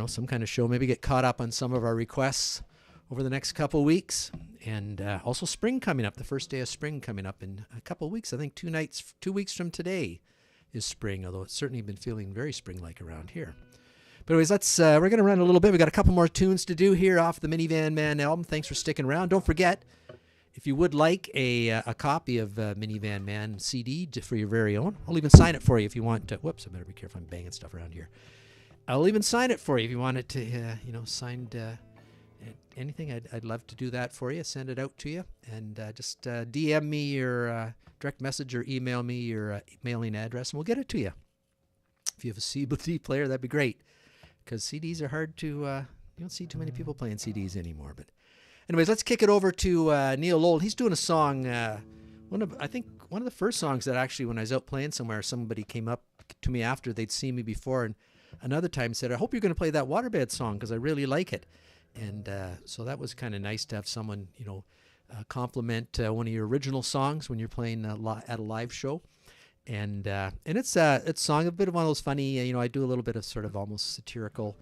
some kind of show. Maybe get caught up on some of our requests over the next couple weeks. And also spring coming up, the first day of spring coming up in a couple weeks. I think 2 weeks from today is spring, although it's certainly been feeling very spring-like around here. But anyways, we're going to run a little bit. We've got a couple more tunes to do here off the Minivan Man album. Thanks for sticking around. Don't forget, if you would like a copy of Minivan Man CD for your very own, I'll even sign it for you if you want to. Whoops, I better be careful. I'm banging stuff around here. I'll even sign it for you if you want it to, signed anything. I'd love to do that for you. Send it out to you. And just DM me your direct message or email me your mailing address, and we'll get it to you. If you have a CD player, that'd be great. Because CDs are hard to, you don't see too many people playing CDs anymore. But anyways, let's kick it over to Neil Lowell. He's doing a song, one of the first songs that actually, when I was out playing somewhere, somebody came up to me after they'd seen me before, and another time said, I hope you're going to play that Waterbed song because I really like it. And so that was kind of nice to have someone, compliment one of your original songs when you're playing at a live show. And it's a song, a bit of one of those funny, I do a little bit of sort of almost satirical,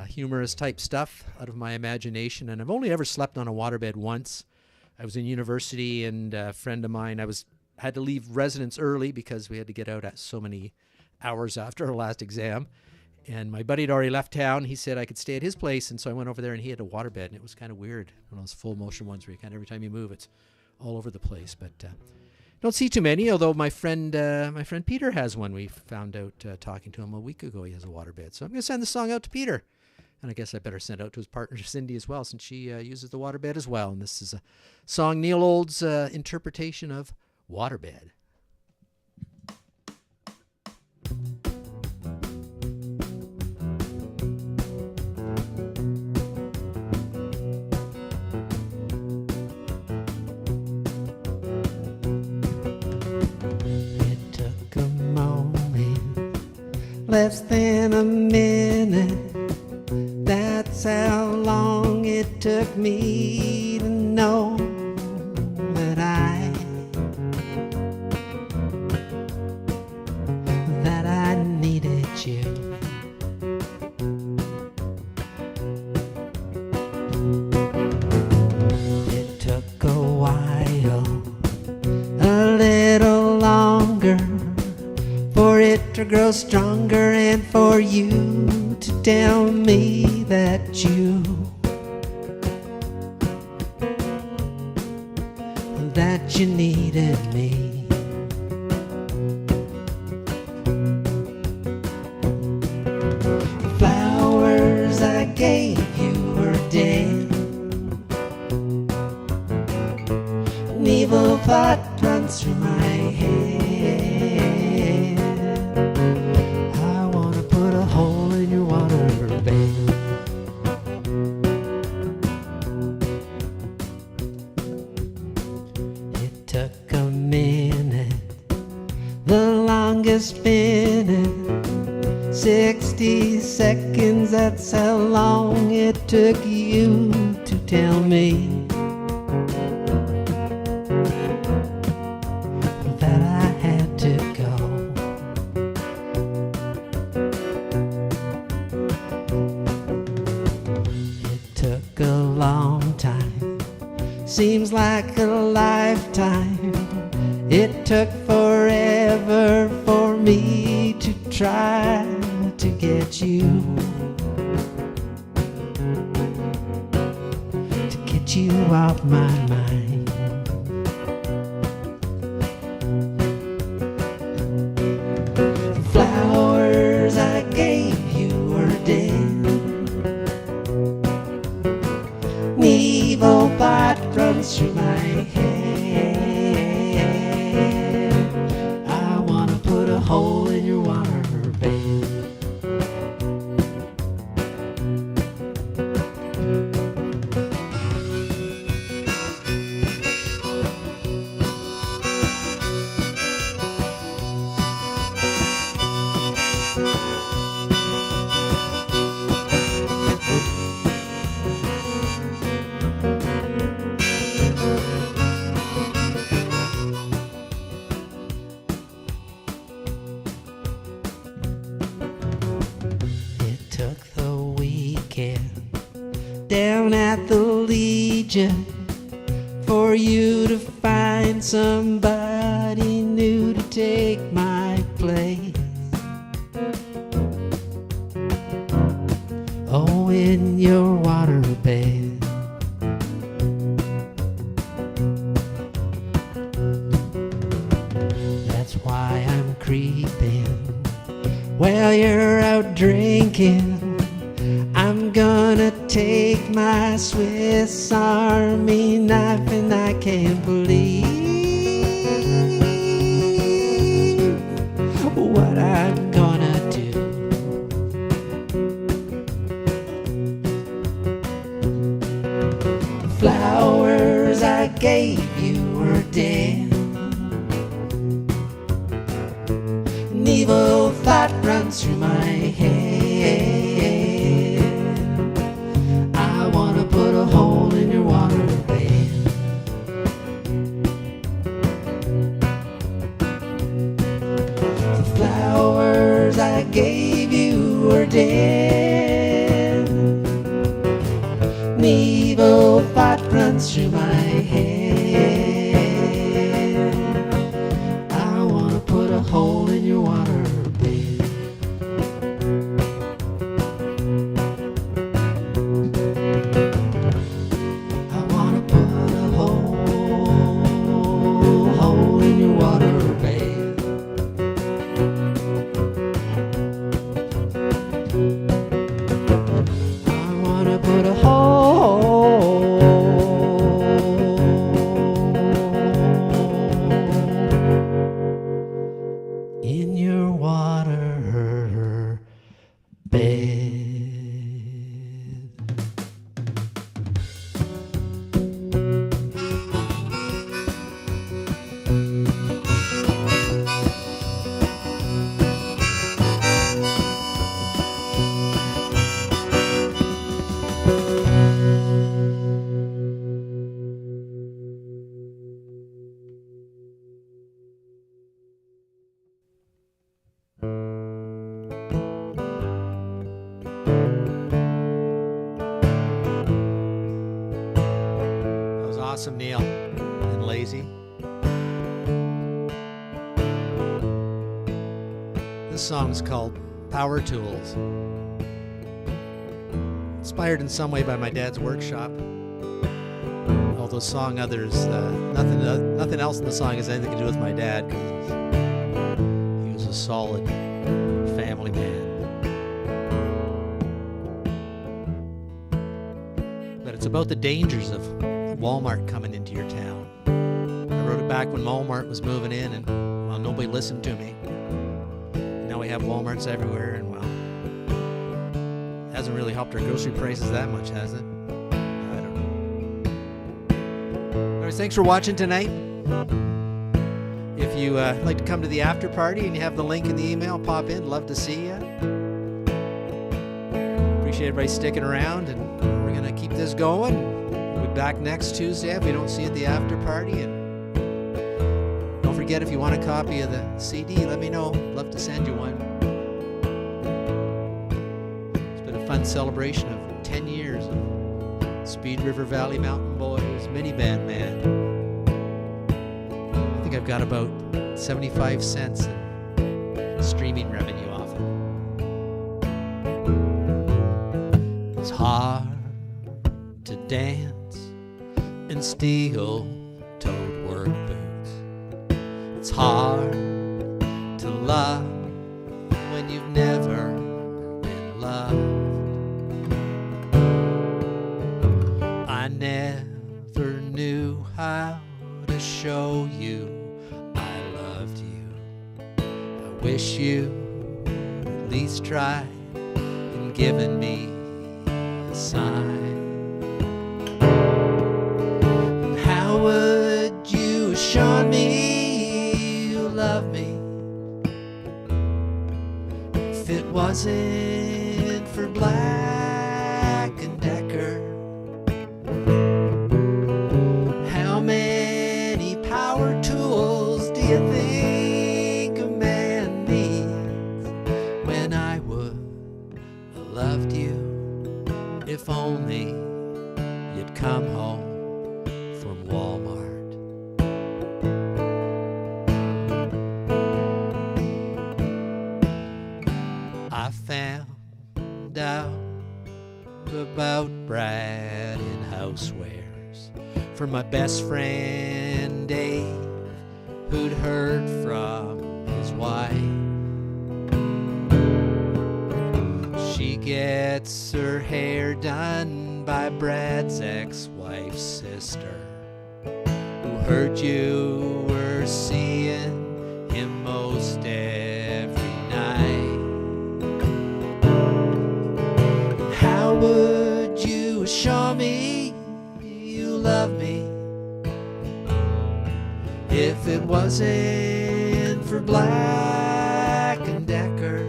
humorous type stuff out of my imagination. And I've only ever slept on a waterbed once. I was in university, and a friend of mine, had to leave residence early because we had to get out at so many hours after our last exam. And my buddy had already left town. He said I could stay at his place, and so I went over there, and he had a waterbed, and it was kind of weird. One of those full motion ones where you kind of every time you move, it's all over the place. But don't see too many. Although my friend Peter has one. We found out talking to him a week ago. He has a waterbed, so I'm going to send the song out to Peter, and I guess I better send it out to his partner Cindy as well, since she uses the waterbed as well. And this is a song, Neil Old's interpretation of Waterbed. Less than a minute, that's how long it took me to know that I needed you. It took a while, a little longer, for it to grow stronger, and for you to tell me that you needed me. The flowers I gave you were dead. An evil thought runs through my head. Minute, 60 seconds, that's how long it took you to tell me that I had to go. It took a long time, seems like a lifetime. It took forever for me to try to get you, off my mind. The flowers I gave you were dead. An evil thought runs through my head. I wanna put a hole in your water bed. Down at the Legion for you to find somebody new to take my place. Oh, in your waterbed. That's why I'm creeping while you're out drinking. I'm gonna take my Swiss Army knife, and I can't believe what I'm gonna do. The flowers I gave you were dead. An evil thought runs through my head. an evil thought runs through my head. I wanna put a hole in your water bed. I wanna put a hole in your water bed. I wanna put a hole in your water bed. That was awesome, Neil and Lazy. This song's called Power Tools. Inspired in some way by my dad's workshop. Although song others, nothing else in the song has anything to do with my dad, because he was a solid family man. But it's about the dangers of Walmart coming into your town. I wrote it back when Walmart was moving in, and well, nobody listened to me. Now we have Walmarts everywhere, and well, it hasn't really helped our grocery prices that much, has it? I don't know. Anyways, thanks for watching tonight. If you like to come to the after party and you have the link in the email, pop in. Love to see you. Appreciate everybody sticking around, and we're gonna keep this going. We'll be back next Tuesday if we don't see you at the after party. And don't forget, if you want a copy of the CD, let me know. Love to send you one. It's been a fun celebration of 10 years of Speed River Valley Mountain Boys, Minivan Man. I think I've got about 75 cents in streaming revenue off it. It's hard to dance in steel-toed work boots. It's hard to love when you've never been loved. I never knew how to show you I loved you. I wish you at least tried and given me a sign. And how would you assure me you love me if it wasn't for Black and Decker? How many power tools do you think a man needs when I would have loved you if only you'd come home from Walmart? I found out about Brad in housewares from my best friend Dave, who'd heard from his wife. She gets her hair done by Brad's ex-wife's sister, who heard you were seeing him most every night. How would you assure me you love me if it wasn't for Black and Decker?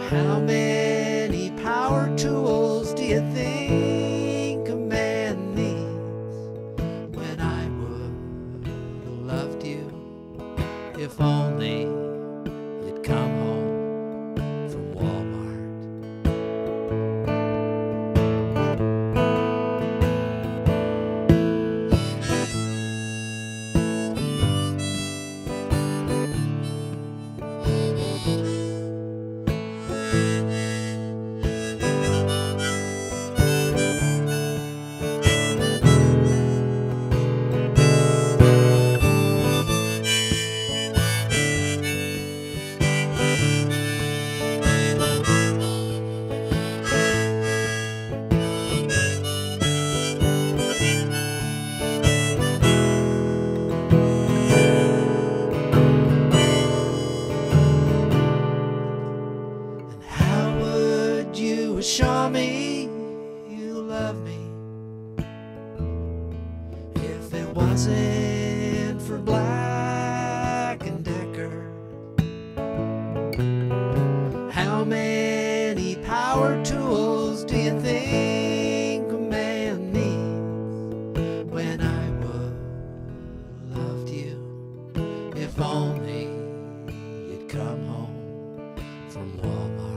How many power tools do you think a man needs when I would have loved you if only you'd come home from Walmart? love me. If it wasn't for Black and Decker, how many power tools do you think a man needs? When I would loved you, if only you'd come home from Walmart.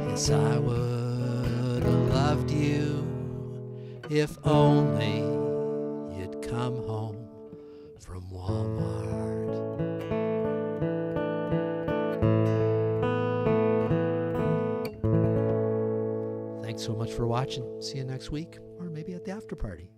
Yes, I would have loved you if only you'd come home from Walmart. Thanks so much for watching. See you next week, or maybe at the after party.